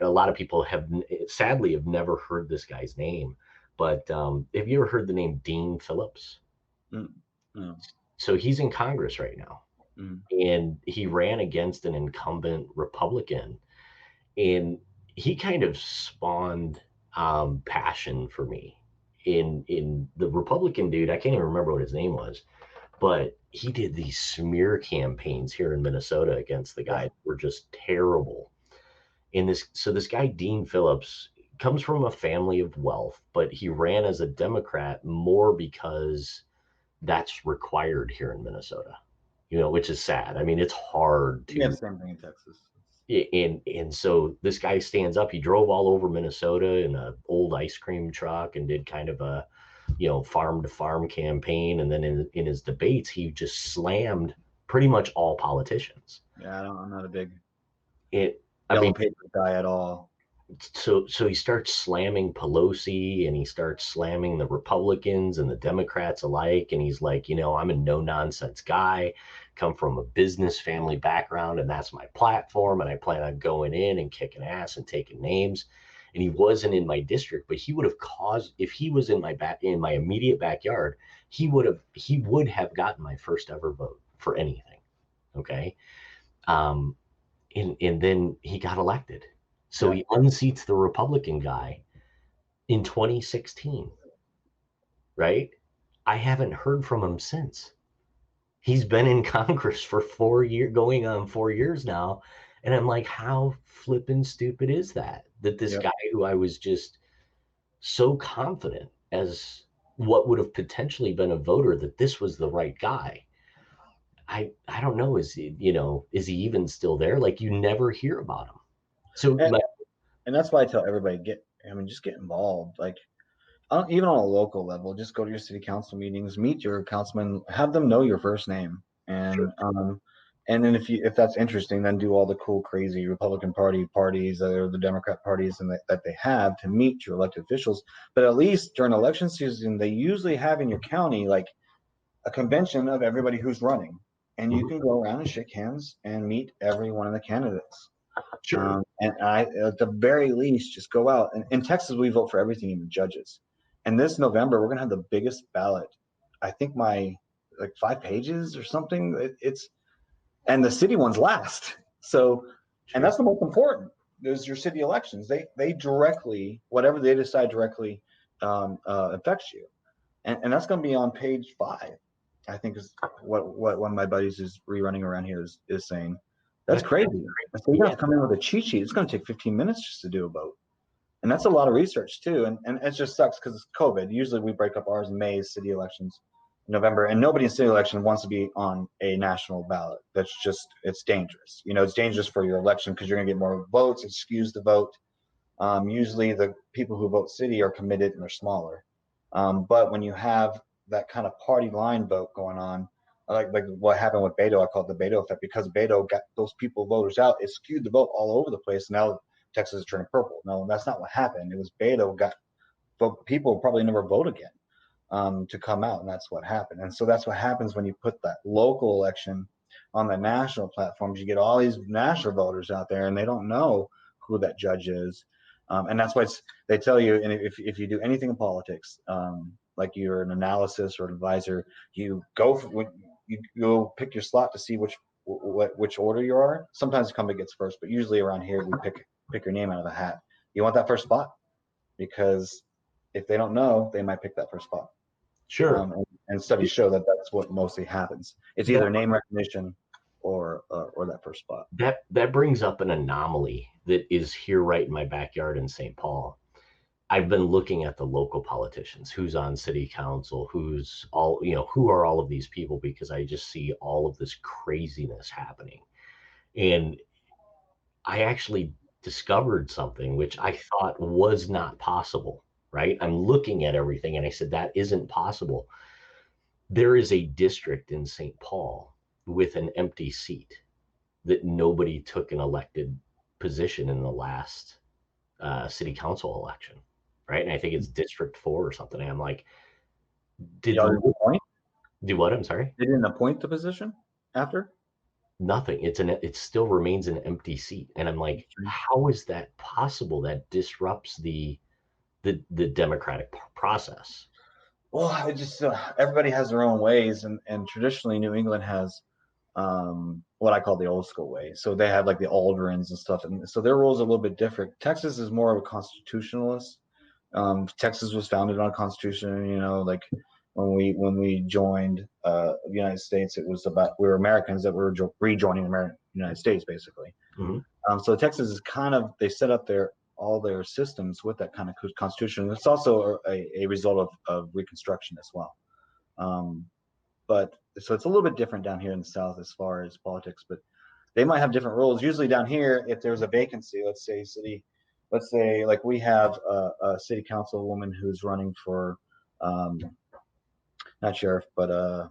lot of people have sadly have never heard this guy's name, but have you ever heard the name Dean Phillips? Mm, mm, So he's in Congress right now, mm. and he ran against an incumbent Republican, and he kind of spawned passion for me. In the Republican dude, I can't even remember what his name was, but he did these smear campaigns here in Minnesota against the Yeah, guy that were just terrible. And this guy Dean Phillips comes from a family of wealth, but he ran as a Democrat more because that's required here in Minnesota. Which is sad. I mean, it's hard we have to the same thing in Texas. and so this guy stands up. He drove all over Minnesota in an old ice cream truck and did kind of a farm to farm campaign. And then in his debates, he just slammed pretty much all politicians. Yeah, I'm not a big It, I yellow mean, paper guy at all. so he starts slamming Pelosi and he starts slamming the Republicans and the Democrats alike. And he's like, I'm a no nonsense guy, come from a business family background, and that's my platform. And I plan on going in and kicking ass and taking names. And he wasn't in my district, but he would have caused, if he was in my immediate backyard, he would have gotten my first ever vote for anything. Okay. Um, and then he got elected. So Yeah, he unseats the Republican guy in 2016, right? I haven't heard from him since. He's been in Congress for 4 years, going on 4 years now. And I'm like, how flippin' stupid is that? That this yeah. guy who I was just so confident as what would have potentially been a voter that this was the right guy. I don't know. Is he even still there? Like you never hear about him. So And, and that's why I tell everybody just get involved. Like even on a local level, just go to your city council meetings, meet your councilman, have them know your first name, and then if that's interesting, then do all the cool, crazy Republican Party parties or the Democrat parties and that they have to meet your elected officials. But at least during election season, they usually have in your county like a convention of everybody who's running, and you Mhm. can go around and shake hands and meet every one of the candidates. Sure. And I, at the very least, just go out. And in Texas, we vote for everything, even judges. And this November, we're going to have the biggest ballot. I think my like 5 pages or something. It's and the city one's last. So, and Sure. that's the most important. There's your city elections. They directly, whatever they decide directly affects you, and that's going to be on page 5. I think is what one of my buddies is rerunning around here is saying. That's That's crazy. So you have yeah. to come in with a cheat sheet. It's going to take 15 minutes just to do a vote, and that's a lot of research too. And it just sucks because it's COVID. Usually we break up ours in May, city elections, November, and nobody in city election wants to be on a national ballot. That's just it's dangerous. It's dangerous for your election because you're going to get more votes. It skews the vote. Usually the people who vote city are committed and are smaller. But when you have that kind of party line vote going on, like what happened with Beto, I call it the Beto effect because Beto got those people voters out. It skewed the vote all over the place. Now Texas is turning purple. No, that's not what happened. It was Beto got people probably never vote again to come out, and that's what happened. And so that's what happens when you put that local election on the national platforms. You get all these national voters out there, and they don't know who that judge is. And that's why they tell you, and if you do anything in politics, like you're an analysis or an advisor, you go pick your slot to see which order you are. Sometimes the incumbent gets first, but usually around here we pick your name out of a hat. You want that first spot because if they don't know, they might pick that first spot. Sure. And studies show that that's what mostly happens. It's That either name recognition or that first spot. that brings up an anomaly that is here right in my backyard in St. Paul. I've been looking at the local politicians, who's on city council, who's all, who are all of these people, because I just see all of this craziness happening. And I actually discovered something which I thought was not possible, right? I'm looking at everything and I said, that isn't possible. There is a district in St. Paul with an empty seat that nobody took an elected position in the last city council election, right? And I think it's District 4 or something. And I'm like, did Y'all didn't appoint? do what? I'm sorry. They didn't appoint the position after? Nothing. It still remains an empty seat, and I'm like, how is that possible? That disrupts the democratic process. Well, I just everybody has their own ways, and traditionally New England has what I call the old school way. So they have like the aldermans and stuff, and so their rules are a little bit different. Texas is more of a constitutionalist. Texas was founded on a constitution. Like when we joined the United States, it was about we were Americans that were rejoining the United States, basically. Hmm. So Texas is kind of they set up all their systems with that kind of constitution. It's also a result of Reconstruction as well. Um, but so it's a little bit different down here in the South as far as politics, but they might have different rules. Usually down here, if there's a vacancy, let's say like we have a city councilwoman who's running for um, not sheriff, but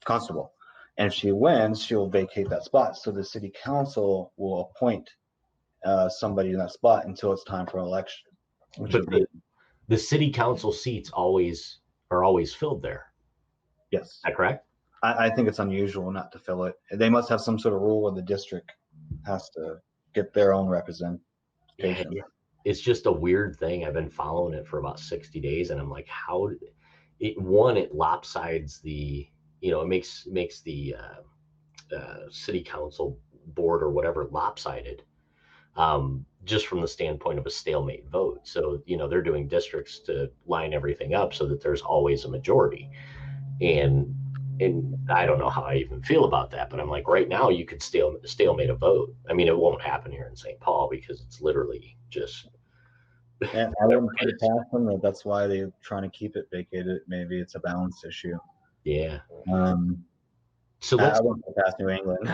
constable. And if she wins, she'll vacate that spot. So the city council will appoint somebody in that spot until it's time for election, which But is the city council seats are always filled there. yes. Is that correct? I think it's unusual not to fill it. They must have some sort of rule where the district has to get their own representation. Yeah, it's just a weird thing. I've been following it for about 60 days, and I'm like, how it lopsides it makes the city council board or whatever lopsided, just from the standpoint of a stalemate vote. So they're doing districts to line everything up so that there's always a majority. And I don't know how I even feel about that, but I'm like, right now you could stalemate a vote. I mean, it won't happen here in St. Paul because it's literally just. And I wouldn't put it past them. That's why they're trying to keep it vacated. Maybe it's a balance issue. Yeah. So I wouldn't put it past New England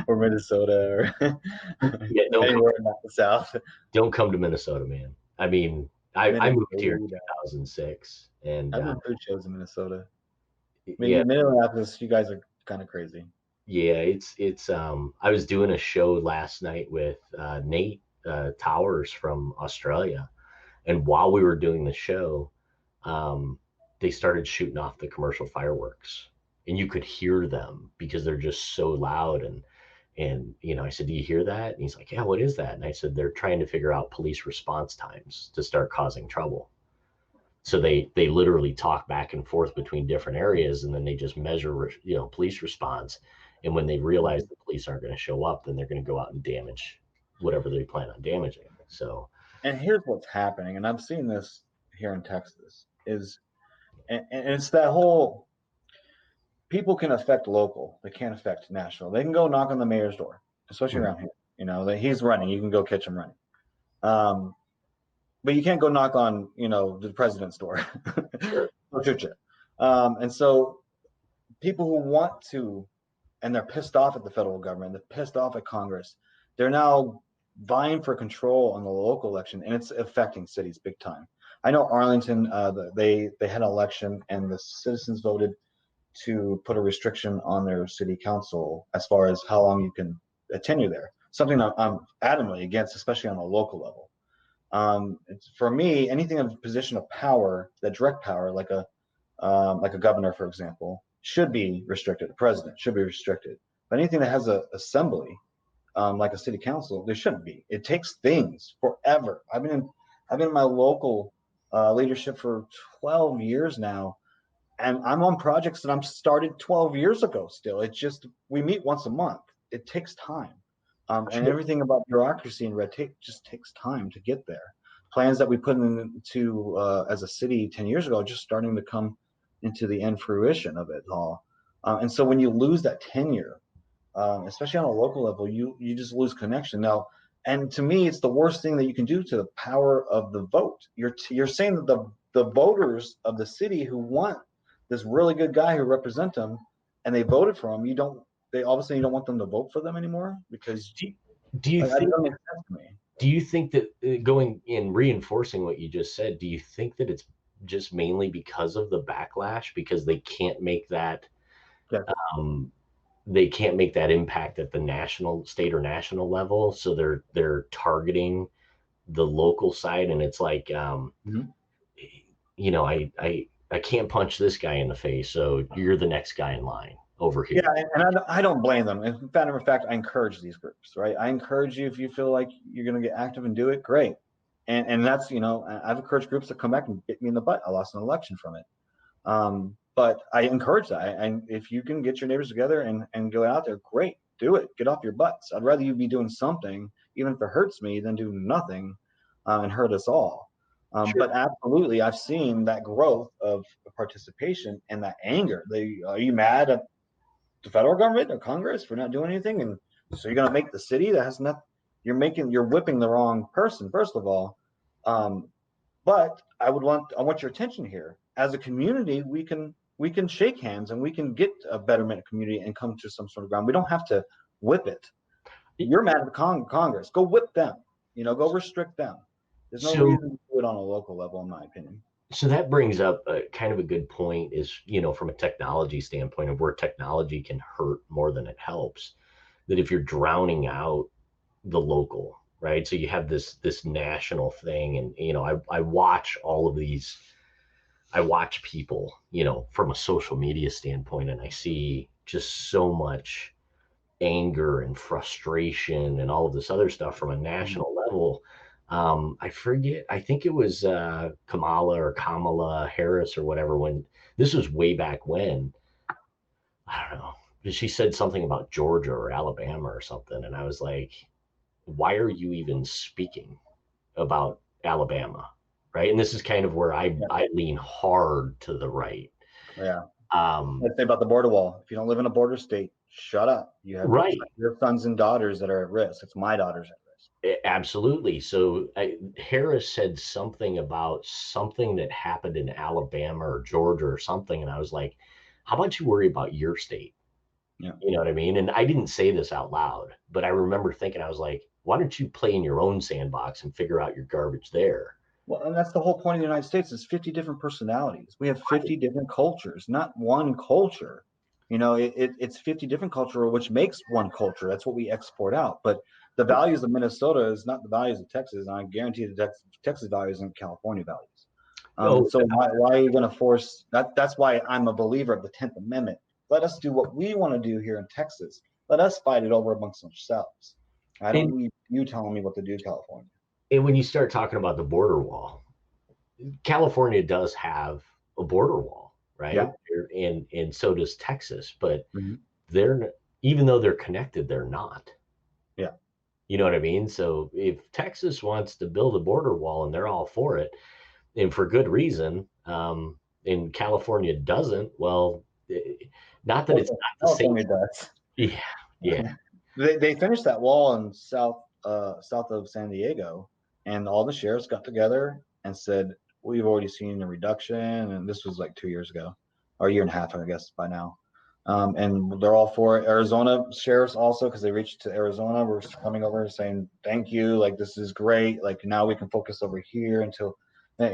or Minnesota or anywhere in the South. Don't come to Minnesota, man. I mean, I moved here in 2006, and I've been food shows in Minnesota. I mean, yeah, Minneapolis, you guys are kind of crazy. yeah, it's I was doing a show last night with Nate Towers from Australia, and while we were doing the show, they started shooting off the commercial fireworks, and you could hear them because they're just so loud. And, I said, do you hear that? And he's like, yeah, what is that? And I said, they're trying to figure out police response times to start causing trouble. So they literally talk back and forth between different areas, and then they just measure, police response. And when they realize the police aren't going to show up, then they're going to go out and damage whatever they plan on damaging. So, And here's what's happening, and I've seen this here in Texas, and it's that whole people can affect local, they can't affect national. They can go knock on the mayor's door, especially mhm, around here. He's running, you can go catch him running. Um, but you can't go knock on, the president's door. sure, And so people who want to, and they're pissed off at the federal government, they're pissed off at Congress, they're now vying for control on the local election, and it's affecting cities big time. I know Arlington, they had an election, and the citizens voted to put a restriction on their city council as far as how long you can tenure there. Something I'm adamantly against, especially on a local level. For me, anything in a position of power, that direct power, like a governor, for example, should be restricted. The president should be restricted. But anything that has a assembly, like a city council, there shouldn't be. It takes things forever. I've been in my local leadership for 12 years now, and I'm on projects that I'm started 12 years ago. Still, it's just we meet once a month. It takes time, and sure, everything about bureaucracy and red tape just takes time to get there. Plans that we put into as a city 10 years ago are just starting to come into the end fruition of it all. And so when you lose that tenure, especially on a local level, you just lose connection. Now, and to me, it's the worst thing that you can do to the power of the vote. You're saying that the voters of the city who want this really good guy who represent them, and they voted for him, they obviously you don't want them to vote for them anymore because do, do you like, that think doesn't make sense to me. that going in reinforcing what you just said, do you think that it's just mainly because of the backlash, because Yeah. um, they can't make that impact at the national, state or national level, so they're targeting the local side, and it's like, Mhm. I can't punch this guy in the face, so you're the next guy in line over Yeah, here. and I don't blame them. In matter of fact, I encourage these groups, right? I encourage you if you feel like you're going to get active and do it, great. And that's I've encouraged groups to come back and get me in the butt. I lost an election from it, but I encourage that. And if you can get your neighbors together and go out there, great, do it. Get off your butts. I'd rather you be doing something, even if it hurts me, than do nothing and hurt us all. Sure. But absolutely, I've seen that growth of participation and that anger. Are you mad at the federal government or Congress for not doing anything? And so you're going to make the city that has nothing. You're whipping the wrong person, first of all. Um, but I want your attention here. As a community, we can shake hands and we can get a betterment community and come to some sort of ground. We don't have to whip it. You're mad at Congress. Go whip them. Go restrict them. There's no So reason to do it on a local level, in my opinion. so that brings up kind of a good point, is, from a technology standpoint, of where technology can hurt more than it helps. That if you're drowning out the local, right? So you have this national thing, and I watch all of these. I watch people, from a social media standpoint, and I see just so much anger and frustration and all of this other stuff from a Mhm. national level. I forget. I think it was Kamala Harris or whatever. When this was way back when, I don't know. She said something about Georgia or Alabama or something, and I was like, "Why are you even speaking about Alabama?" Right? And this is kind of where I Yeah. I lean hard to the right. Yeah. Um, Let's say about the border wall. If you don't live in a border state, shut up. You have right. your sons and daughters that are at risk. It's my daughters at risk. Absolutely. So Harris said something about something that happened in Alabama or Georgia or something, and I was like, "How about you worry about your state?" Yeah. You know what I mean? And I didn't say this out loud, but I remember thinking, I was like, "Why don't you play in your own sandbox and figure out your garbage there?" Well, and that's the whole point of the United States is 50 different personalities. We have 50 different cultures, not one culture. It's 50 different culture, which makes one culture. That's what we export out. But the values of Minnesota is not the values of Texas. And I guarantee the Texas values and California values. Oh, So why are you going to force that? That's why I'm a believer of the 10th Amendment. Let us do what we want to do here in Texas. let us fight it over amongst ourselves. I don't And, need you telling me what to do, California. and when you start talking about the border wall, California does have a border wall, right? Yeah. And so does Texas, but Mhm. they're even though they're connected, they're not. Yeah. You know what I mean? So if Texas wants to build a border wall and they're all for it, and for good reason, and California doesn't, well, not that it's Well, not the same. California does. Yeah, yeah, They finished that wall in south of San Diego, and all the sheriffs got together and said, "We've already seen a reduction," and this was like 2 years ago, or a year and a half, I guess, by now. And they're all for it. Arizona sheriffs also, because they reached to Arizona, were coming over saying, "Thank you, like this is great. Like now we can focus over here until, I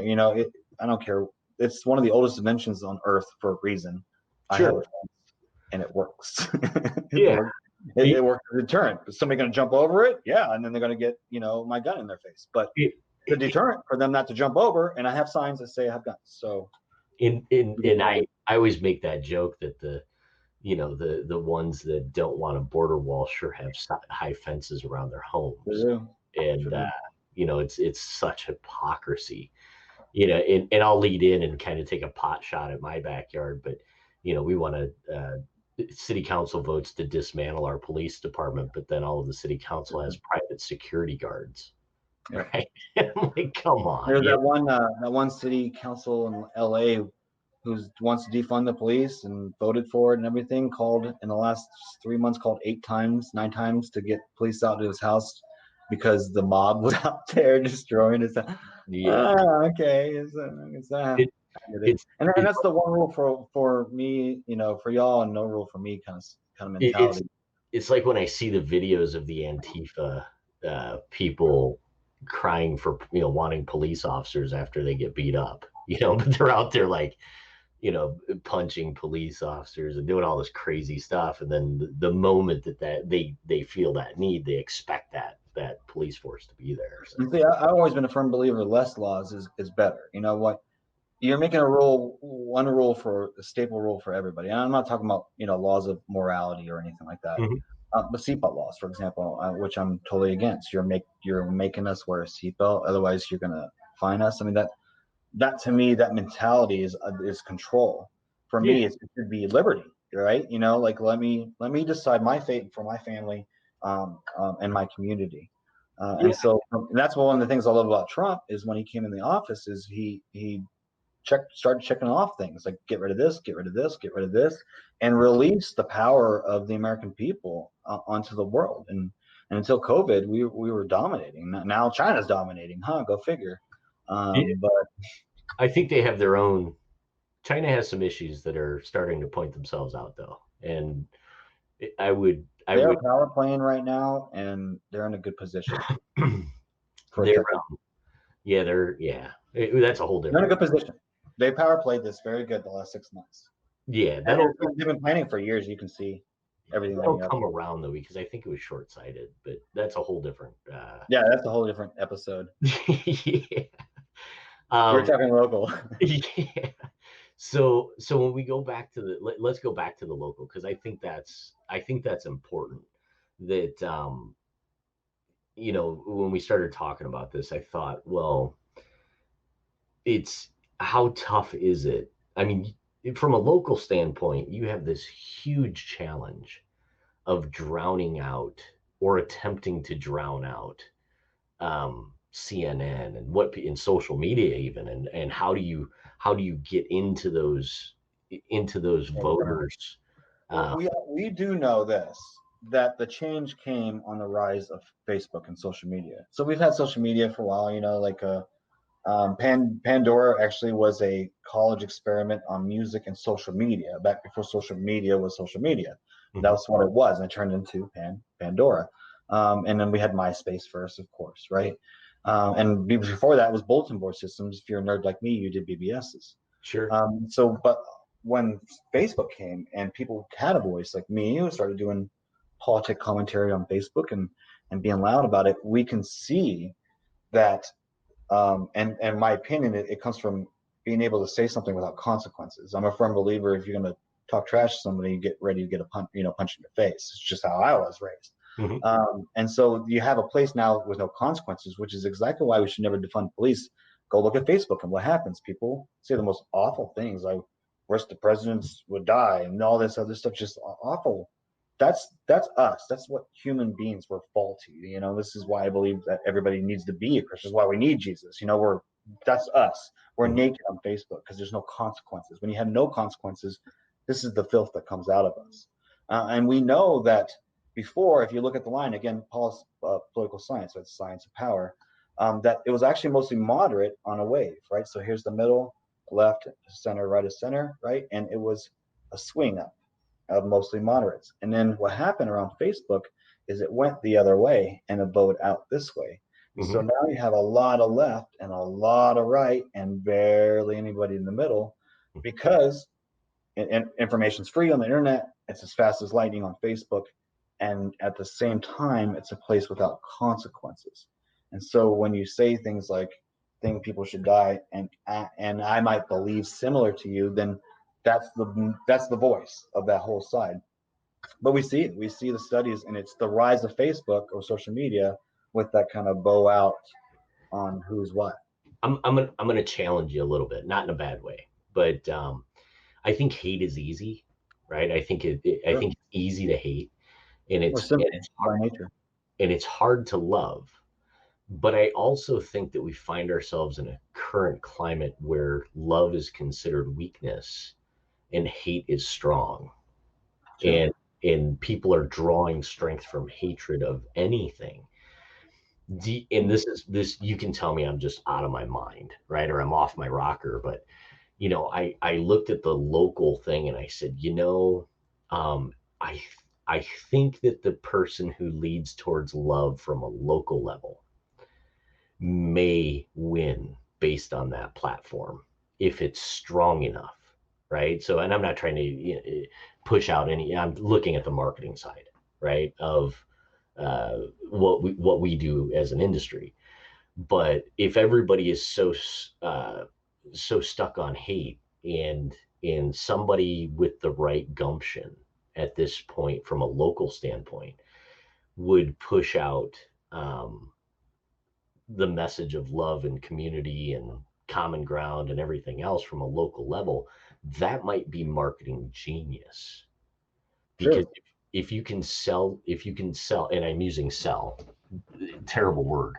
don't care. It's one of the oldest inventions on Earth for a reason. I have a sure, fence, and it works. It yeah. works. It works as a deterrent. Is somebody going to jump over it? Yeah, and then they're going to get my gun in their face. But It, the it, deterrent for them not to jump over, and I have signs that say I have guns. So and I always make that joke that the ones that don't want a border wall sure have high fences around their homes, and it's such hypocrisy. And I'll lead in and kind of take a pot shot at my backyard, but we want to. City council votes to dismantle our police department, but then all of the city council has private security guards, yeah. right? I'm like, come on. There's that one city council in LA who wants to defund the police and voted for it and everything, called in the last 3 months, called 8 times, 9 times to get police out to his house because the mob was out there destroying his house. Yeah. Okay. It, I get it. it's, And it, that's the one rule for me, for y'all, and no rule for me kind of it's, mentality. it's like when I see the videos of the Antifa people crying for, wanting police officers after they get beat up, but they're out there like, punching police officers and doing all this crazy stuff. And then the moment that they feel that need, they expect that police force to be there. So. And see, I've always been a firm believer less laws is better. You know what? You're making one rule for a staple rule for everybody. And I'm not talking about, laws of morality or anything like that. Mhm. But seatbelt laws, for example, which I'm totally against. You're making us wear a seatbelt, otherwise you're gonna fine us. I mean that to me, that mentality is control. For Yeah. me, it should be liberty, right? Like let me decide my fate for my family, and my community. And Yeah. so and that's one of the things I love about Trump is when he came in the office is he started checking off things like get rid of this, get rid of this, get rid of this, and release the power of the American people onto the world. And until COVID, we were dominating. Now China's dominating, huh? Go figure. Yeah. But I think they have their own. China has some issues that are starting to point themselves out, though, and I they're would, power playing right now, and they're in a good position for a they're, techno. that's a whole They're in a different. good position. They power played this very good the last 6 months, Yeah, and that'll they've been planning for years. You can see everything that'll lining up. come around though because I think it was short sighted, but that's a whole different. Yeah, that's a whole different episode. Yeah. We're Um, talking local. yeah. So when we go back to let's go back to the local because I think that's important. That when we started talking about this, I thought, well, it's how tough is it? I mean, from a local standpoint, you have this huge challenge of drowning out or attempting to drown out CNN and what in social media even, and how do you get into those voters? Well, Uh, we do know this, that the change came on the rise of Facebook and social media. So we've had social media for a while, like Pandora actually was a college experiment on music and social media back before social media was social media. mhm, That's what it was, and it turned into Pandora. And then we had MySpace first, of course, right? And before that was bulletin board systems. If you're a nerd like me, you did BBSs. sure. But when Facebook came and people had a voice like me, who started doing politic commentary on Facebook and being loud about it, we can see that. And my opinion, it comes from being able to say something without consequences. I'm a firm believer if you're going to talk trash to somebody, get ready to get a punch, punch in the face. It's just how I was raised. Mhm. And so you have a place now with no consequences, which is exactly why we should never defund police. Go look at Facebook and what happens. People say the most awful things like, "Worst the presidents would die," and all this other stuff, just awful. That's us. That's what human beings were faulty. This is why I believe that everybody needs to be a Christian. This is why we need Jesus. That's us. We're Mhm. naked on Facebook because there's no consequences. When you have no consequences, this is the filth that comes out of us. And we know that before, if you look at the line again, Paul's political science, right? Science of power, that it was actually mostly moderate on a wave, right? So here's the middle, left, center, right of center, right? And it was a swing up of mostly moderates. And then what happened around Facebook is it went the other way and it bowed out this way. And so Mhm. now you have a lot of left and a lot of right and barely anybody in the middle because information's free on the internet. It's as fast as lightning on Facebook. And at the same time, it's a place without consequences. And so when you say things like, think people should die, and I might believe similar to you, then that's the voice of that whole side. But we see the studies, and it's the rise of Facebook or social media with that kind of bow out on who's what. I'm gonna challenge you a little bit, not in a bad way, but I think hate is easy, right? I Sure. think it's easy to hate, and We're it's simple by nature. hard to love. But I also think that we find ourselves in a current climate where love is considered weakness and hate is strong. Sure. And people are drawing strength from hatred of anything. And this you can tell me I'm just out of my mind, right? Or I'm off my rocker, but I looked at the local thing and I said, um, I I think that the person who leads towards love from a local level may win based on that platform if it's strong enough, right? So, and I'm not trying to push out any. I'm looking at the marketing side, right, of what we do as an industry. But if everybody is so stuck on hate, and somebody with the right gumption at this point from a local standpoint would push out the message of love and community and common ground and everything else from a local level, that might be marketing genius. Because Sure. if you can sell, and I'm using sell, terrible word,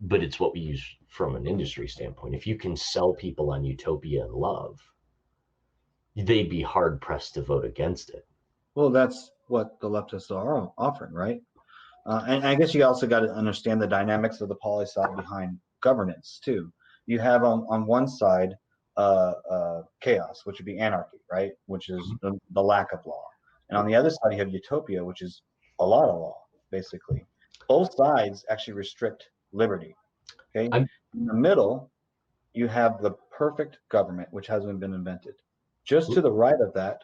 but it's what we use from an industry standpoint. If you can sell people on utopia and love, they'd be hard pressed to vote against it. Well, that's what the leftists are offering, right? And I guess you also got to understand the dynamics of the poli sci behind governance too. You have on one side chaos, which would be anarchy, right? Which is the lack of law. And on the other side, you have utopia, which is a lot of law, basically. Both sides actually restrict liberty. Okay. I'm In the middle, you have the perfect government, which hasn't been invented. Just to the right of that,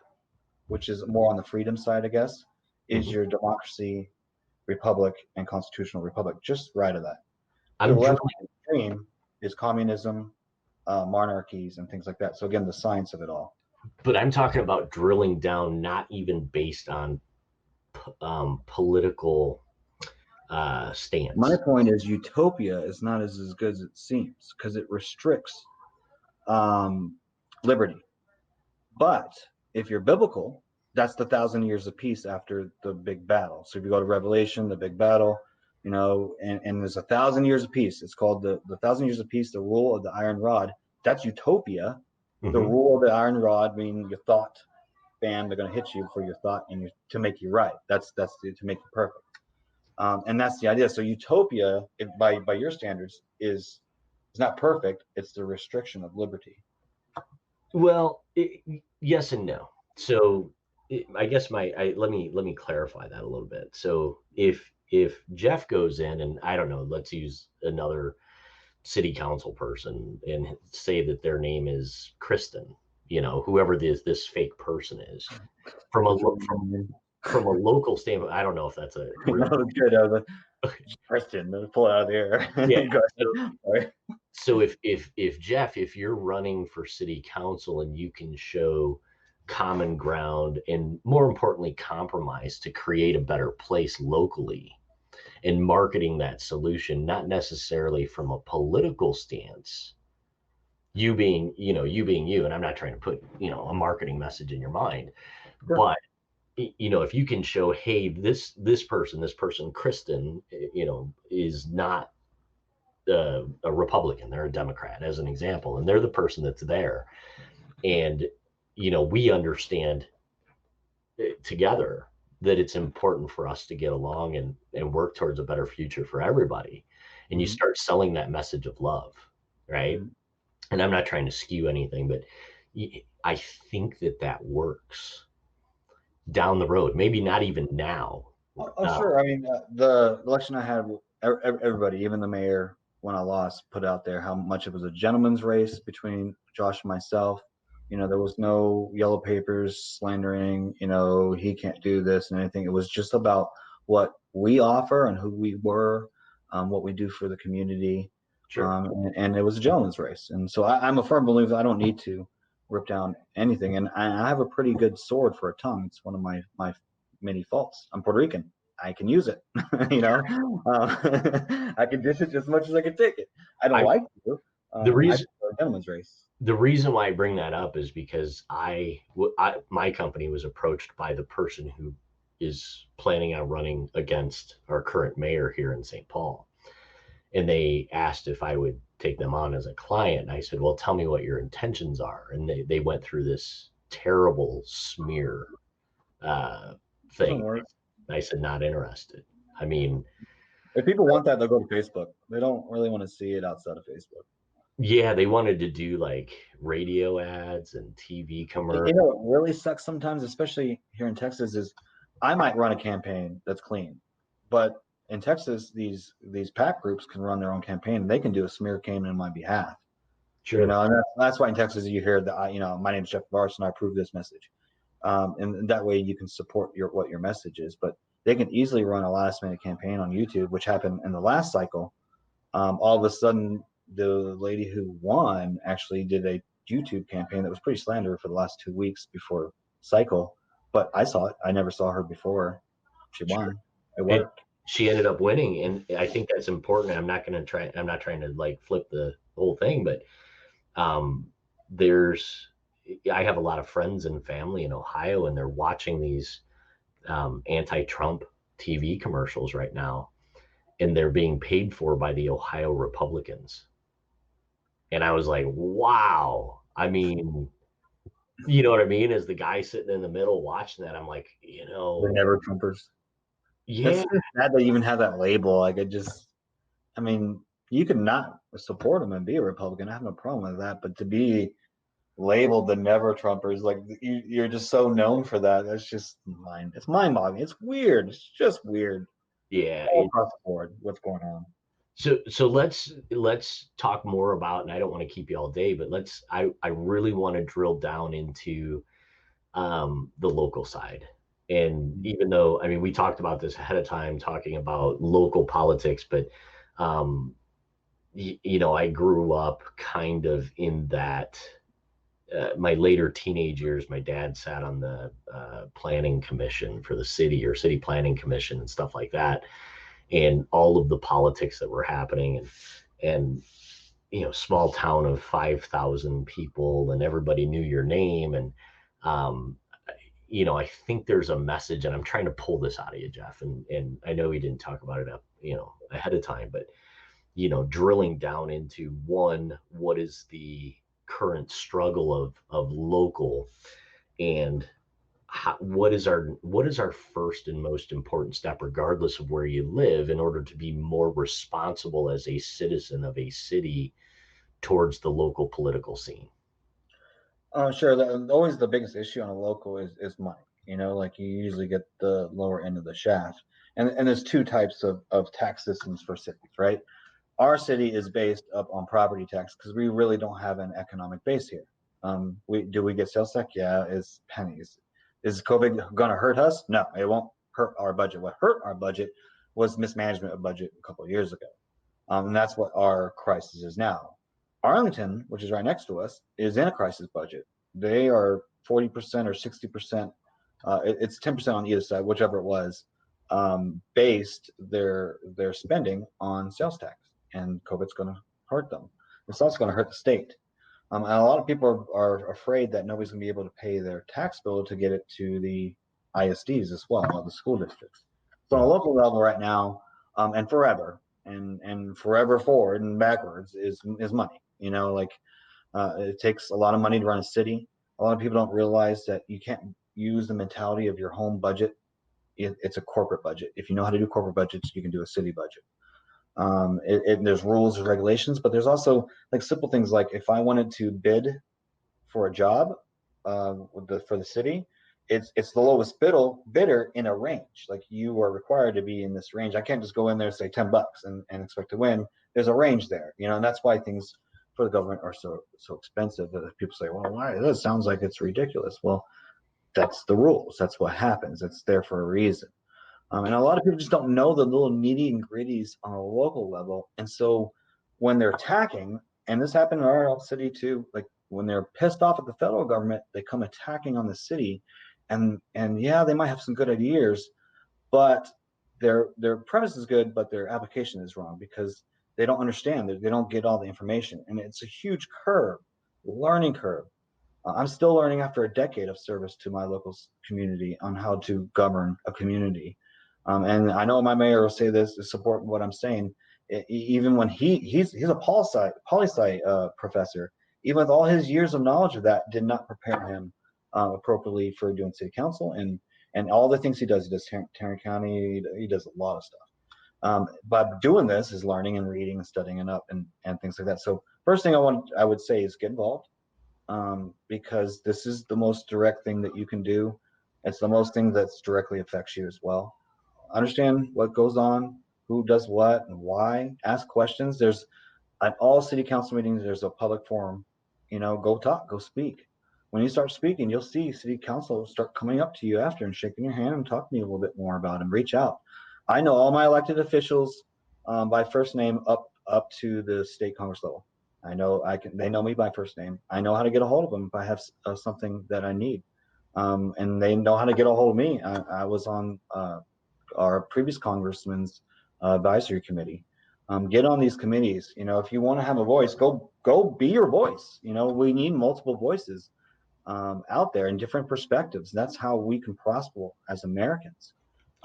which is more on the freedom side, I guess, is mhm. your democracy, republic, and constitutional republic. Just right of that. To the I'm left drilling, extreme is communism, monarchies, and things like that. So again, the science of it all. but I'm talking about drilling down, not even based on political My stance. point is, utopia is not as good as it seems because it restricts um, liberty. But if you're biblical, that's the 1,000 years of peace after the big battle. So if you go to Revelation, the big battle, and there's 1,000 years of peace. It's called the 1,000 years of peace, the rule of the iron rod. That's utopia. The Hmm. rule of the iron rod, meaning your thought, bam, they're going to hit you for your thought and to make you right. To make you perfect. And that's the idea. So utopia, by your standards, is not perfect. It's the restriction of liberty. Well, yes and no. So I guess let me clarify that a little bit. So if Jeff goes in, and I don't know, let's use another city council person and say that their name is Kristen, whoever this fake person is, from a That's what lo- you mean. from a local standpoint. I don't know if that's a real. That was good. I was like, Christian, let's pull it out of the Yeah. air. Go ahead. All right. So if Jeff, if you're running for city council and you can show common ground and, more importantly, compromise to create a better place locally, and marketing that solution, not necessarily from a political stance, you being, you being you, and I'm not trying to put, a marketing message in your mind, Sure. but if you can show, hey, this person Kristen, is not a Republican, they're a Democrat, as an example, and they're the person that's there, and we understand together that it's important for us to get along and work towards a better future for everybody, and you Hmm. start selling that message of love, right? Hmm. And I'm not trying to skew anything, but I think that works down the road, maybe not even now. Oh, uh, sure. I mean, the election I had, everybody, even the mayor, when I lost, put out there how much it was a gentleman's race between Josh and myself. There was no yellow papers slandering, he can't do this and anything. It was just about what we offer and who we were, what we do for the community. sure. And it was a gentleman's race. And so I'm a firm believer I don't need to rip down anything. And I have a pretty good sword for a tongue. It's one of my many faults. I'm Puerto Rican. I can use it. you know, I can dish it as much as I can take it. I don't I like to. the I reason prefer a gentleman's race. the reason why I bring that up is because my company was approached by the person who is planning on running against our current mayor here in St. Paul, and they asked if I would take them on as a client. And I said, well, tell me what your intentions are. And they went through this terrible smear uh, Doesn't thing. work. I said, not interested. I mean, If people want that, they'll go to Facebook. They don't really want to see it outside of Facebook. yeah, they wanted to do like radio ads and TV commercials. What really sucks sometimes, especially here in Texas, is I might run a campaign that's clean, but in Texas, these PAC groups can run their own campaign and they can do a smear campaign on my behalf. Sure. And that's why in Texas you hear that my name is Jeff Varson, and I approve this message, and that way you can support what your message is. But they can easily run a last minute campaign on YouTube, which happened in the last cycle. All of a sudden, the lady who won actually did a YouTube campaign that was pretty slandered for the last 2 weeks before cycle. But I saw it. I never saw her before. She Sure. won. It And worked. she ended up winning, and I think that's important. I'm not trying to like flip the whole thing, but um, there's I have a lot of friends and family in Ohio, and they're watching these anti-Trump TV commercials right now, and they're being paid for by the Ohio Republicans. And I was like, wow. I mean, you know what I mean? As the guy sitting in the middle watching that, I'm like, They're never Trumpers. It's yeah, sad they even have that label. Like I mean, you can not support them and be a Republican. I have no problem with that. But to be labeled the never Trumpers, like you're just so known for that. That's just it's mind boggling. It's weird. It's just weird yeah. all across the board. What's going on? So let's talk more about, and I don't want to keep you all day, but I really want to drill down into the local side. And even though, I mean, we talked about this ahead of time, talking about local politics, but um, I grew up kind of in that. My later teenage years, my dad sat on the planning commission for the city, or city planning commission, and stuff like that, and all of the politics that were happening, and small town of 5,000 people, and everybody knew your name, and um, I think there's a message, and I'm trying to pull this out of you, Jeff, and I know we didn't talk about it up, ahead of time, but drilling down into, one, what is the current struggle of local, and what is our first and most important step, regardless of where you live, in order to be more responsible as a citizen of a city towards the local political scene. Sure. Always the biggest issue on a local is money. Like you usually get the lower end of the shaft, and there's two types of tax systems for cities, right? Our city is based up on property tax because we really don't have an economic base here. We get sales tax? Yeah, it's pennies. Is COVID going to hurt us? No, it won't hurt our budget. What hurt our budget was mismanagement of budget a couple of years ago, and that's what our crisis is now. Arlington, which is right next to us, is in a crisis budget. they are 40% or 60%. It's 10% on either side, whichever it was, based their spending on sales tax, and COVID's going to hurt them. It's also going to hurt the state. And a lot of people are afraid that nobody's going to be able to pay their tax bill to get it to the ISDs as well, the school districts. So on a Mhm. local level right now, and forever, and forever forward and backwards is money. Like it takes a lot of money to run a city. A lot of people don't realize that you can't use the mentality of your home budget. It's a corporate budget. If you know how to do corporate budgets, you can do a city budget. There's rules and regulations, but there's also like simple things like if I wanted to bid for a job for the city, it's the lowest bidder in a range. Like you are required to be in this range. I can't just go in there and say $10 and expect to win. There's a range there, and that's why things for the government are so expensive that people say, well, why? This sounds like it's ridiculous. Well, that's the rules. That's what happens. It's there for a reason. And a lot of people just don't know the little nitty and gritties on a local level. And so when they're attacking, and this happened in our city too, like when they're pissed off at the federal government, they come attacking on the city. And yeah, they might have some good ideas, but their premise is good, but their application is wrong because they don't understand. They don't get all the information. And it's a huge learning curve. I'm still learning after a decade of service to my local community on how to govern a community. And I know my mayor will say this to support what I'm saying. Even when he's a poli sci professor, even with all his years of knowledge of that, did not prepare him appropriately for doing city council and all the things he does. He does Tarrant County. He does a lot of stuff. But doing this is learning and reading and studying and up and things like that. So first thing I would say is get involved, because this is the most direct thing that you can do. It's the most thing that's directly affects you as well. Understand what goes on, who does what, and why. Ask questions. There's at all city council meetings, there's a public forum. Go talk, go speak. When you start speaking, you'll see city council start coming up to you after and shaking your hand and talking to you a little bit more about and reach out. I know all my elected officials by first name up to the state Congress level. I know I can. They know me by first name. I know how to get a hold of them if I have something that I need, and they know how to get a hold of me. I was on our previous congressman's advisory committee. Get on these committees. If you want to have a voice, go be your voice. We need multiple voices out there in different perspectives. That's how we can prosper as Americans.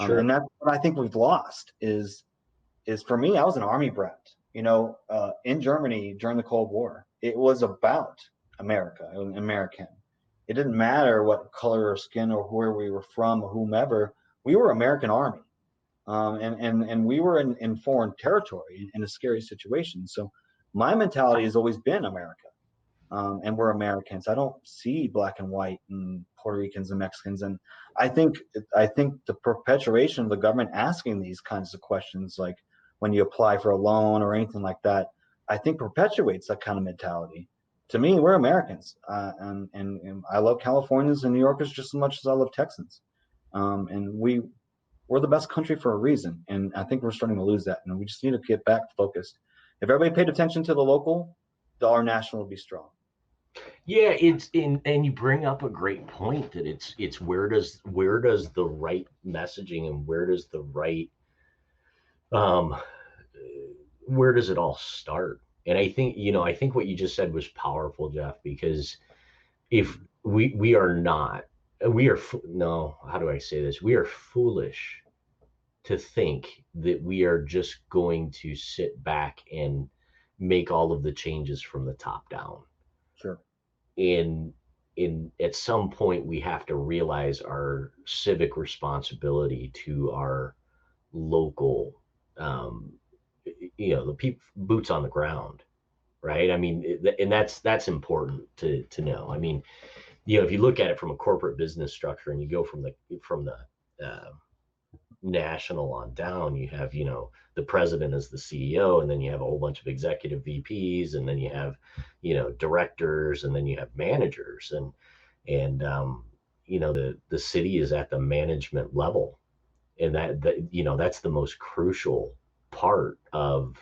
Sure. And that's what I think we've lost is for me. I was an army brat. In Germany during the Cold War, it was about America, an American. It didn't matter what color or skin or where we were from or whomever. We were American Army, and we were in foreign territory in a scary situation. So my mentality has always been America, and we're Americans. I don't see black and white and Puerto Ricans and Mexicans, and I think I think the perpetuation of the government asking these kinds of questions, like when you apply for a loan or anything like that, I think perpetuates that kind of mentality. To me, we're Americans, and I love Californians and New Yorkers just as much as I love Texans, and we're the best country for a reason, and I think we're starting to lose that, and we just need to get back focused. If everybody paid attention to the local, our national would be strong. Yeah, it's in, and you bring up a great point that it's where does the right messaging and um where does it all start? And I think what you just said was powerful, Jeff, because if we are not we are no, how do I say this? We are foolish to think that we are just going to sit back and make all of the changes from the top down. Sure. In at some point we have to realize our civic responsibility to our local, um the people, boots on the ground, right? I mean, and that's important to know. I mean, if you look at it from a corporate business structure and you go from the national on down, you have, the president as the CEO, and then you have a whole bunch of executive VPs, and then you have, directors, and then you have managers, and the city is at the management level, and that's the most crucial part of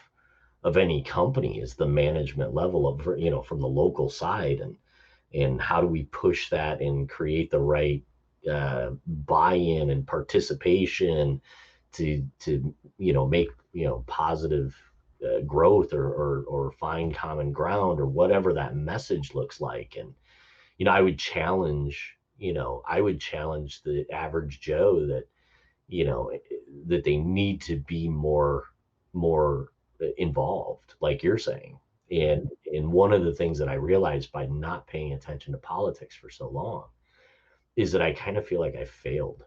any company is the management level of, from the local side, and how do we push that and create the right buy-in and participation to make positive growth, or find common ground, or whatever that message looks like. And I would challenge the average Joe that you know that they need to be more involved, like you're saying. And one of the things that I realized by not paying attention to politics for so long is that I kind of feel like I failed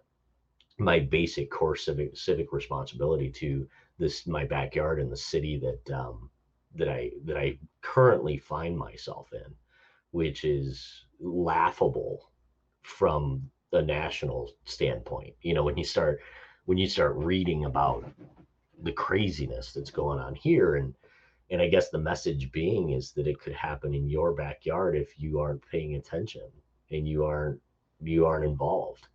my basic core civic responsibility to this my backyard and the city that I currently find myself in, which is laughable from the national standpoint. When you start reading about the craziness that's going on here, and I guess the message being is that it could happen in your backyard if you aren't paying attention and you aren't involved.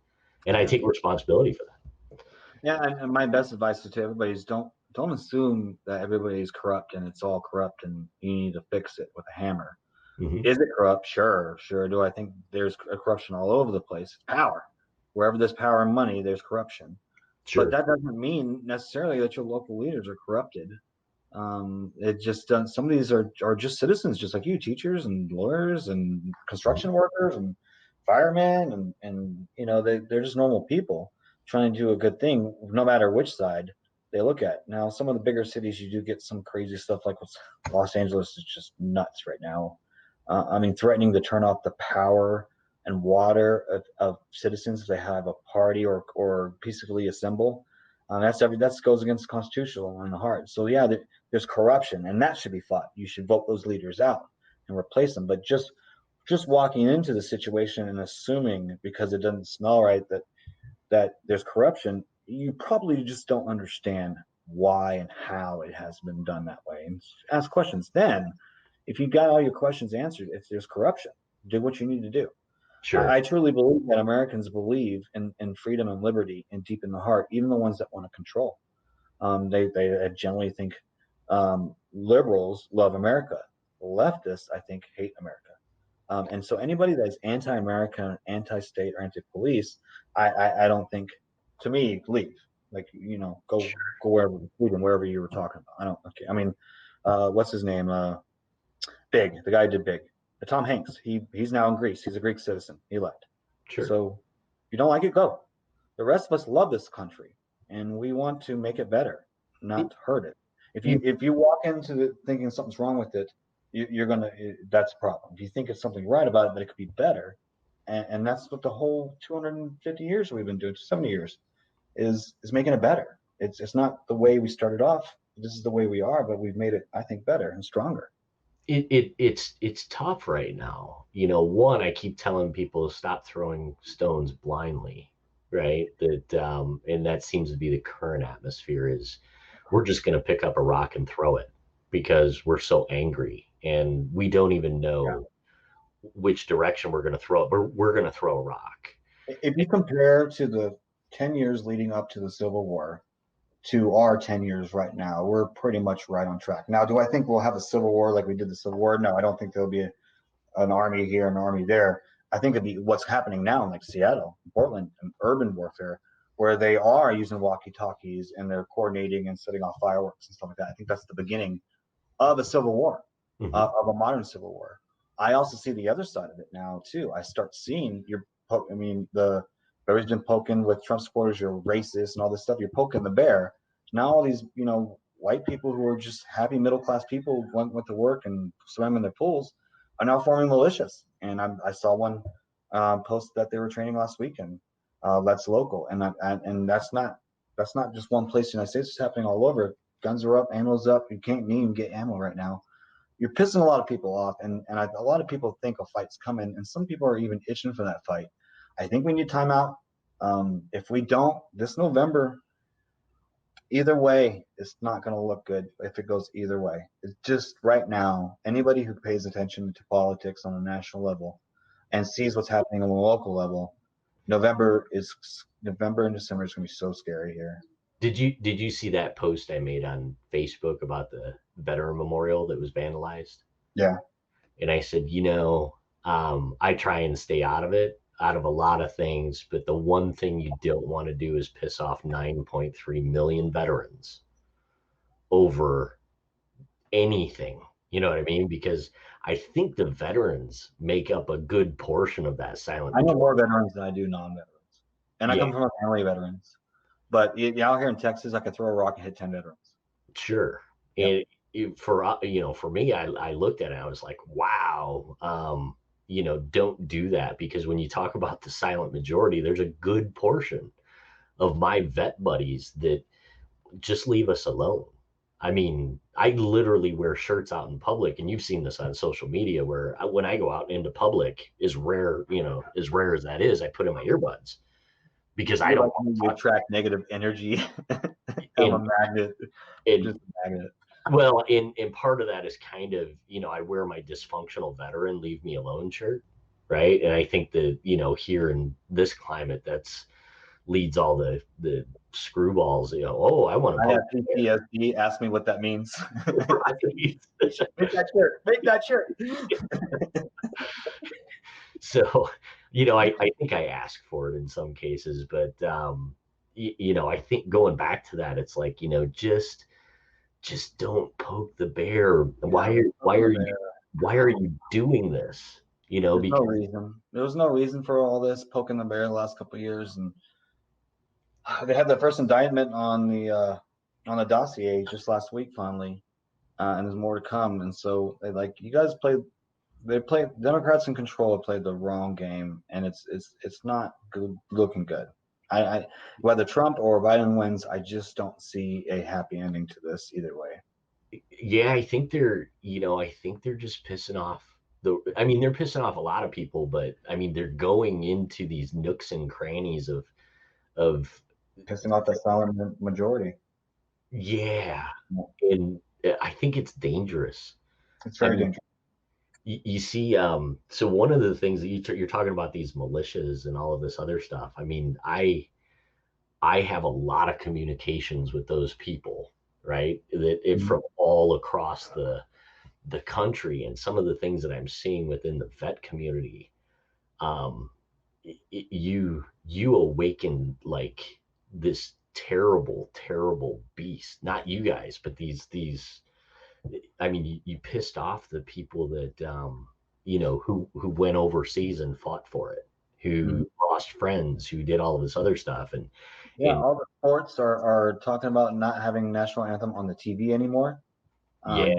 And I Yeah. take responsibility for that. Yeah, and my best advice to everybody is don't assume that everybody is corrupt and it's all corrupt and you need to fix it with a hammer. Hmm. Is it corrupt? Sure, sure. Do I think there's a corruption all over the place? Power. Wherever there's power and money, there's corruption. But Sure. that doesn't mean necessarily that your local leaders are corrupted. It just some of these are just citizens, just like you, teachers and lawyers and construction workers and firemen, and they're just normal people trying to do a good thing, no matter which side they look at. Now, some of the bigger cities, you do get some crazy stuff, like what's Los Angeles is just nuts right now. I mean, threatening to turn off the power and water of citizens if they have a party or peacefully assemble. That goes against the constitutional and the heart. So yeah, there's corruption, and that should be fought. You should vote those leaders out and replace them. But just walking into the situation and assuming because it doesn't smell right that there's corruption, you probably just don't understand why and how it has been done that way. And ask questions. Then, if you got all your questions answered, if there's corruption, do what you need to do. Sure. I truly believe that Americans believe in freedom and liberty and deep in the heart, even the ones that want to control. They generally think liberals love America. Leftists, I think, hate America. And so anybody that is anti-American, anti-state, or anti-police, I don't think, to me, leave. Like, go wherever you were talking about. I don't. Okay. I mean, what's his name? Big. The guy who did Big. Tom Hanks. He's now in Greece. He's a Greek citizen. He left. Sure. So if you don't like it, go. The rest of us love this country, and we want to make it better, not hurt it. If you walk into it thinking something's wrong with it, you're gonna that's a problem. If you think it's something right about it, but it could be better, and that's what the whole 250 years we've been doing, 70 years, is making it better. It's not the way we started off. This is the way we are, but we've made it, I think, better and stronger. It's tough right now. One, I keep telling people to stop throwing stones blindly, right? And that seems to be the current atmosphere is we're just going to pick up a rock and throw it because we're so angry and we don't even Yeah. know which direction we're going to throw it. But we're going to throw a rock. If you compare to the 10 years leading up to the Civil War to our 10 years right now, we're pretty much right on track. Now, do I think we'll have a Civil War like we did the Civil War? No, I don't think there'll be an army here, an army there. I think it'd be what's happening now in like Seattle, Portland, and urban warfare, where they are using walkie-talkies and they're coordinating and setting off fireworks and stuff like that. I think that's the beginning of a civil war, Hmm. of a modern civil war. I also see the other side of it now too. I start seeing the bear's been poking with Trump supporters. You're racist and all this stuff. You're poking the bear. Now all these white people who are just happy middle class people went to work and swam in their pools are now forming militias. And I saw one post that they were training last weekend. That's local, and that's not just one place in the United States. It's happening all over. Guns are up, ammo's up. You can't even get ammo right now. You're pissing a lot of people off, and a lot of people think a fight's coming, and some people are even itching for that fight. I think we need timeout. If we don't, this November, either way, it's not going to look good if it goes either way. It's just right now, anybody who pays attention to politics on a national level and sees what's happening on the local level, November and December is going to be so scary here. Did you see that post I made on Facebook about the veteran memorial that was vandalized? Yeah. And I said, I try and stay out of it, out of a lot of things, but the one thing you don't want to do is piss off 9.3 million veterans over anything. You know what I mean? Because I think the veterans make up a good portion of that silent I know majority. more veterans than I do non-veterans, and I Yeah, come from a family of veterans. But out here in Texas, I could throw a rock and hit 10 veterans. sure. Yep. And for me, I looked at it, I was like, wow, don't do that, because when you talk about the silent majority, there's a good portion of my vet buddies that just leave us alone. I mean, I literally wear shirts out in public, and you've seen this on social media where when I go out into public, as rare as that is, I put in my earbuds because I You're don't like want me, to you talk. attract negative energy. I'm a And, magnet, and just a magnet. well, and part of that is kind of, I wear my dysfunctional veteran, leave me alone shirt. Right. And I think that, here in this climate, that's leads all the screwballs, oh, I want to I poke have PTSD. Ask me what that means. right. Make that shirt. Make that shirt. So, I think I ask for it in some cases, but I think going back to that, it's like, just don't poke the bear. Yeah, Why are you doing this? there's no Because reason. There was no reason for all this poking the bear the last couple of years, and they had the first indictment on the dossier just last week finally, and there's more to come. And so they like you guys played. They played Democrats in control have played the wrong game, and it's not good, looking good. I whether Trump or Biden wins, I just don't see a happy ending to this either way. yeah, I think they're just pissing off they're pissing off a lot of people, but I mean, they're going into these nooks and crannies of Pissing off the silent majority. yeah, and I think it's dangerous. It's I very mean, dangerous. you see, so one of the things that you're talking about, these militias and all of this other stuff. I mean, I have a lot of communications with those people, right? That it Mhm. from all across the country, and some of the things that I'm seeing within the vet community, um, you awaken like this terrible, terrible beast. Not you guys, but these. I mean, you pissed off the people that who went overseas and fought for it, Mhm. who lost friends, who did all of this other stuff, Yeah, and all the sports are talking about not having national anthem on the TV anymore. yeah.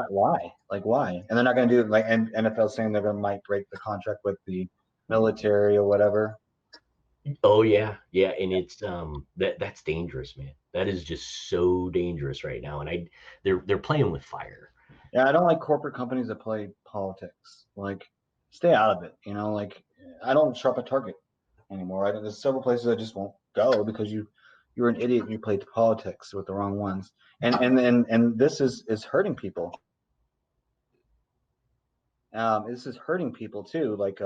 Why? Like why? And they're not going to do it. Like and NFL saying they're going to might break the contract with the military or whatever. Oh yeah, yeah, and it's that's dangerous, man. That is just so dangerous right now, and they're playing with fire. Yeah, I don't like corporate companies that play politics. Like, stay out of it. Like I don't shop at Target anymore. There's several places I just won't go because you're an idiot and you played politics with the wrong ones. And this is hurting people. This is hurting people too. Like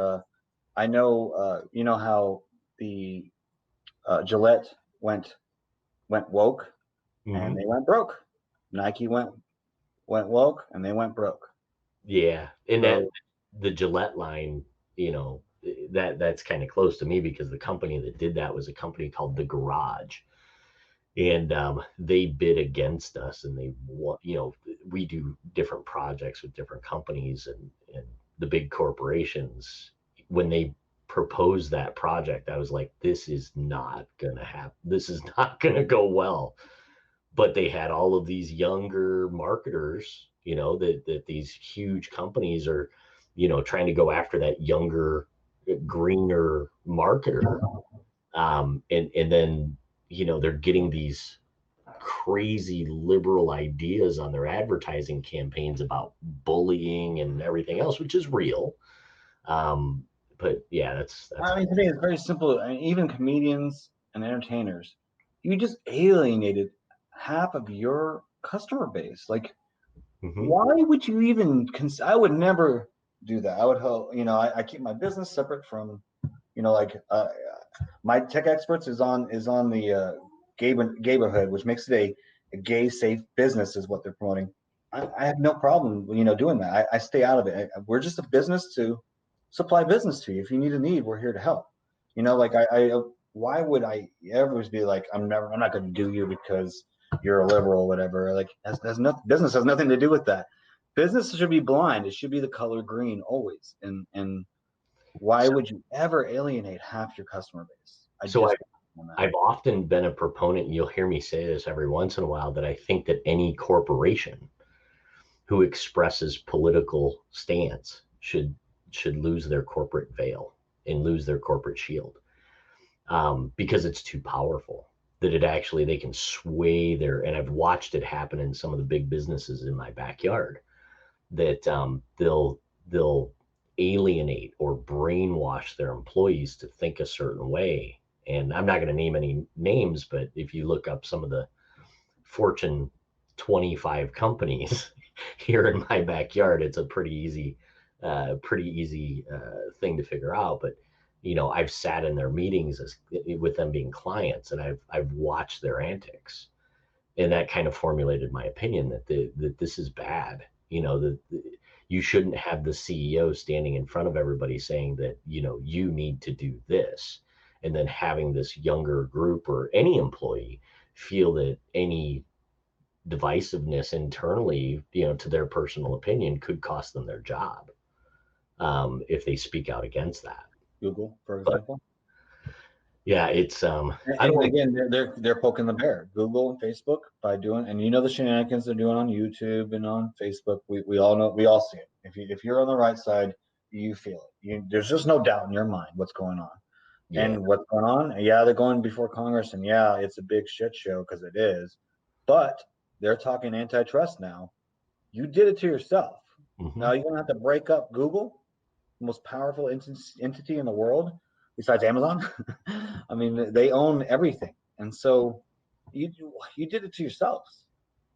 I know you know how the Gillette went woke and Hmm. they went broke. Nike went woke and they went broke. Yeah, and that So the Gillette line, that's kind of close to me because the company that did that was a company called The Garage, and they bid against us, and they want, we do different projects with different companies, and the big corporations, when they proposed that project, I was like, this is not gonna happen, this is not gonna go well. But they had all of these younger marketers, that these huge companies are, trying to go after that younger, greener marketer, and then they're getting these crazy liberal ideas on their advertising campaigns about bullying and everything else, which is real. But yeah, that's I mean, today it's very simple. I mean, even comedians and entertainers, you just alienated half of your customer base. Like, mhm. why would you even I would never do that. I would help, I keep my business separate from, like my tech experts is on the gayborhood, which makes it a gay safe business is what they're promoting. I have no problem, doing that. I stay out of it. We're just a business to supply business to you. If you need a need, we're here to help. You know, like why would I ever be like, I'm not going to do you because you're a liberal or whatever. Like that's nothing. Business has nothing to do with that. Business should be blind. It should be the color green always. And why would you ever alienate half your customer base? I So just I've often been a proponent, and you'll hear me say this every once in a while, that I think that any corporation who expresses political stance should lose their corporate veil and lose their corporate shield, because it's too powerful. That it actually, they can sway their, and I've watched it happen in some of the big businesses in my backyard, that they'll alienate or brainwash their employees to think a certain way. And I'm not going to name any names, but if you look up some of the Fortune 25 companies here in my backyard, it's a pretty easy thing to figure out. But I've sat in their meetings with them being clients, and I've watched their antics, and that kind of formulated my opinion that this is bad. That you shouldn't have the CEO standing in front of everybody saying that you need to do this, and then having this younger group or any employee feel that any divisiveness internally, to their personal opinion, could cost them their job, if they speak out against that. Google, for But example. yeah, it's I And don't. again, they're poking the bear. Google and Facebook by doing, and the shenanigans they're doing on YouTube and on Facebook. We all know, we all see it. If you're on the right side, you feel it. There's just no doubt in your mind what's going on. Yeah. And what's going on? Yeah, they're going before Congress, and yeah, it's a big shit show because it is. But they're talking antitrust now. You did it to yourself. Mm-hmm. Now you're gonna have to break up Google, the most powerful entity in the world besides Amazon. I mean, they own everything, and so you did it to yourselves.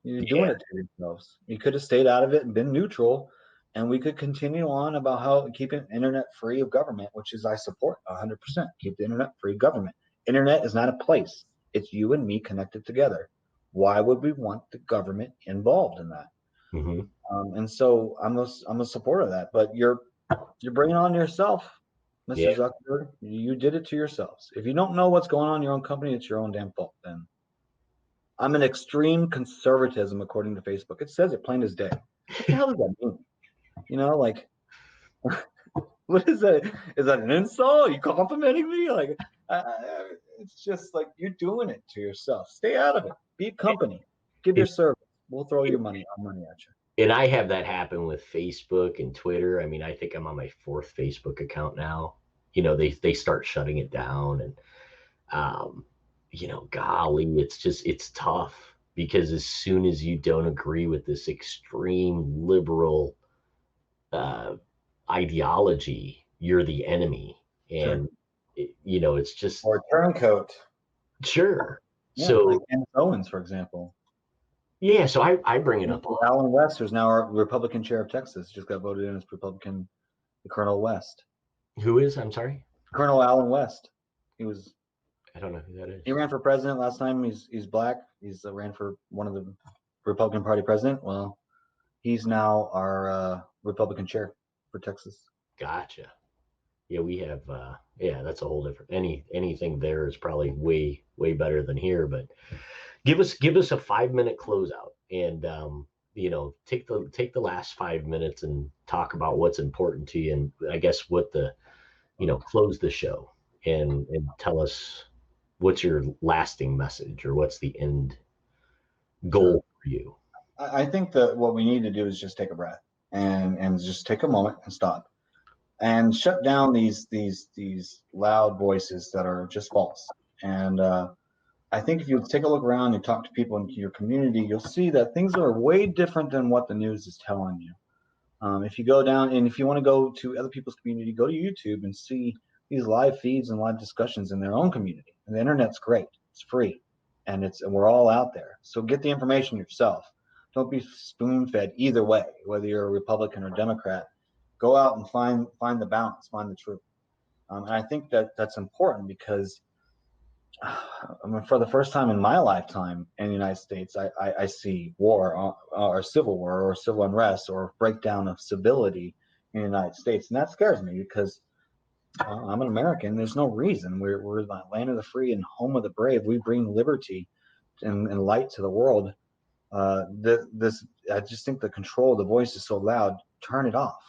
You're doing it to yourselves. You could have stayed out of it and been neutral, and we could continue on about how keeping internet free of government, which is I support 100%. Keep the internet free of government. Internet is not a place. It's you and me connected together. Why would we want the government involved in that? Mm-hmm. And so I'm a supporter of that. But you're bringing on yourself, Mr. Yeah. Zuckerberg. You did it to yourselves. If you don't know what's going on in your own company, it's your own damn fault. Then I'm an extreme conservatism according to Facebook. It says it plain as day. What the hell does that mean? Like, what is that? Is that an insult? Are you complimenting me? Like, it's just like you're doing it to yourself. Stay out of it. Be a company. Give your service. We'll throw your money at you. And I have that happen with Facebook and Twitter. I mean, I think I'm on my 4th Facebook account now. They start shutting it down, and golly, it's tough, because as soon as you don't agree with this extreme liberal ideology, you're the enemy. And sure. it's just, or turncoat. sure. Yeah, So like Candace Owens, for example. yeah, so I bring it up. Alan West, who's now our Republican chair of Texas, just got voted in as Republican. Colonel West. Who is? I'm sorry. Colonel Alan West. He was. I don't know who that is. He ran for president last time. He's black. He's ran for one of the Republican Party president. Well, he's now our Republican chair for Texas. Gotcha. Yeah, we have. That's a whole different. Anything there is probably way better than here. But give us a 5-minute closeout, and take the last 5 minutes and talk about what's important to you, and I guess what close the show, and tell us what's your lasting message, or what's the end goal for you. I think that what we need to do is just take a breath and just take a moment and stop and shut down these loud voices that are just false. And I think if you take a look around and talk to people in your community, you'll see that things are way different than what the news is telling you. If you go down, and if you want to go to other people's community, go to YouTube and see these live feeds and live discussions in their own community. And the internet's great. It's free. And we're all out there. So get the information yourself. Don't be spoon-fed either way, whether you're a Republican or Democrat. Go out and find the balance, find the truth. And I think that's important because for the first time in my lifetime in the United States, I see war or civil war or civil unrest or breakdown of civility in the United States, and that scares me because I'm an American. There's no reason. We're the land of the free and home of the brave. We bring liberty and light to the world. This I just think the control, the voice is so loud. Turn it off.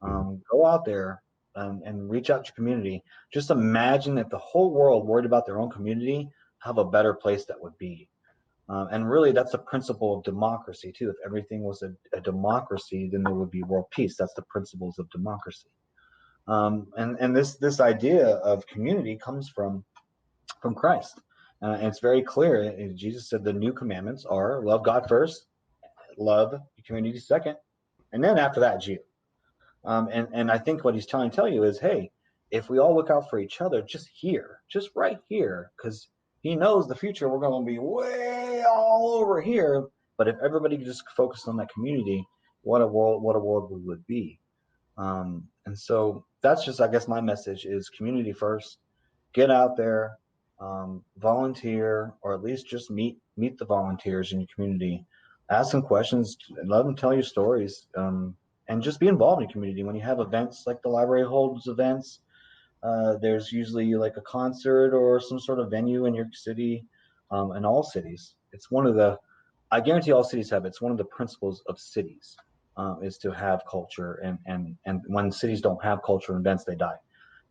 Go out there and reach out to your community. Just imagine if the whole world worried about their own community, have a better place that would be. And really, that's the principle of democracy too. If everything was a democracy, then there would be world peace. That's the principles of democracy. And this idea of community comes from Christ. And it's very clear. Jesus said the new commandments are love God first, love your community second, and then after that, it's you. And I think what he's trying to tell you is, hey, if we all look out for each other, just here, just right here, because he knows the future, we're going to be way all over here. But if everybody could just focus on that community, what a world we would be. And so that's just, I guess, my message is community first. Get out there, volunteer, or at least just meet the volunteers in your community. Ask them questions, let them tell you stories, and just be involved in the community. When you have events, like the library holds events, there's usually like a concert or some sort of venue in your city, in all cities. It's one of the, I guarantee all cities have it. It's one of the principles of cities, is to have culture. And when cities don't have culture and events, they die.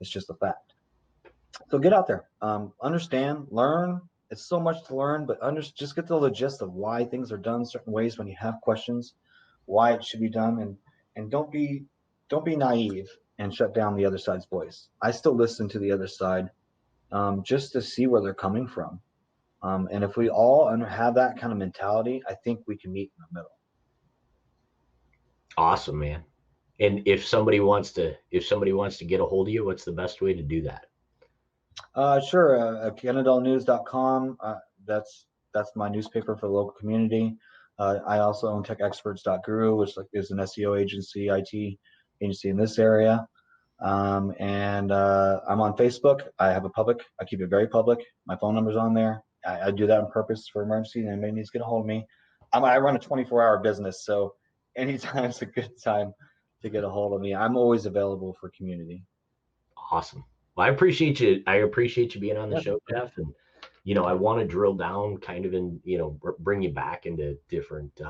It's just a fact. So get out there, understand, learn. It's so much to learn, but just get the gist of why things are done certain ways when you have questions, why it should be done, and don't be naive and shut down the other side's voice. I still listen to the other side, just to see where they're coming from. And if we all have that kind of mentality, I think we can meet in the middle. Awesome, man. And if somebody wants to get a hold of you, what's the best way to do that? Sure. CanadaLnews.com. That's my newspaper for the local community. I also own TechExperts.guru, which is an SEO agency, IT agency in this area. And I'm on Facebook. I keep it very public. My phone number's on there. I do that on purpose for emergency, and anybody needs to get a hold of me. I run a 24-hour business, so anytime is a good time to get a hold of me. I'm always available for community. Awesome. Well, I appreciate you. I appreciate you being on the show, Jeff. And, I want to drill down kind of in, bring you back into different,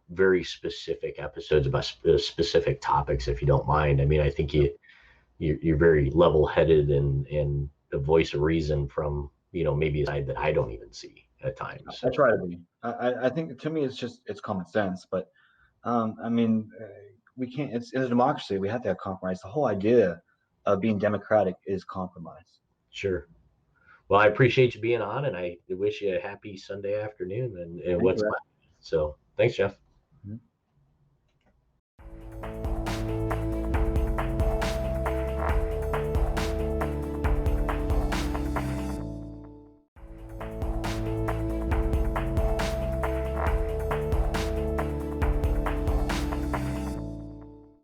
very specific episodes about specific topics, if you don't mind. I mean, I think you're very level-headed and the voice of reason from, maybe a side that I don't even see at times. I try to be. I think to me, it's common sense, but I mean, we can't. It's a democracy. We have to have compromise. The whole idea of being democratic is compromise. Sure. Well, I appreciate you being on, and I wish you a happy Sunday afternoon and what's left. So thanks, Jeff. Mm-hmm.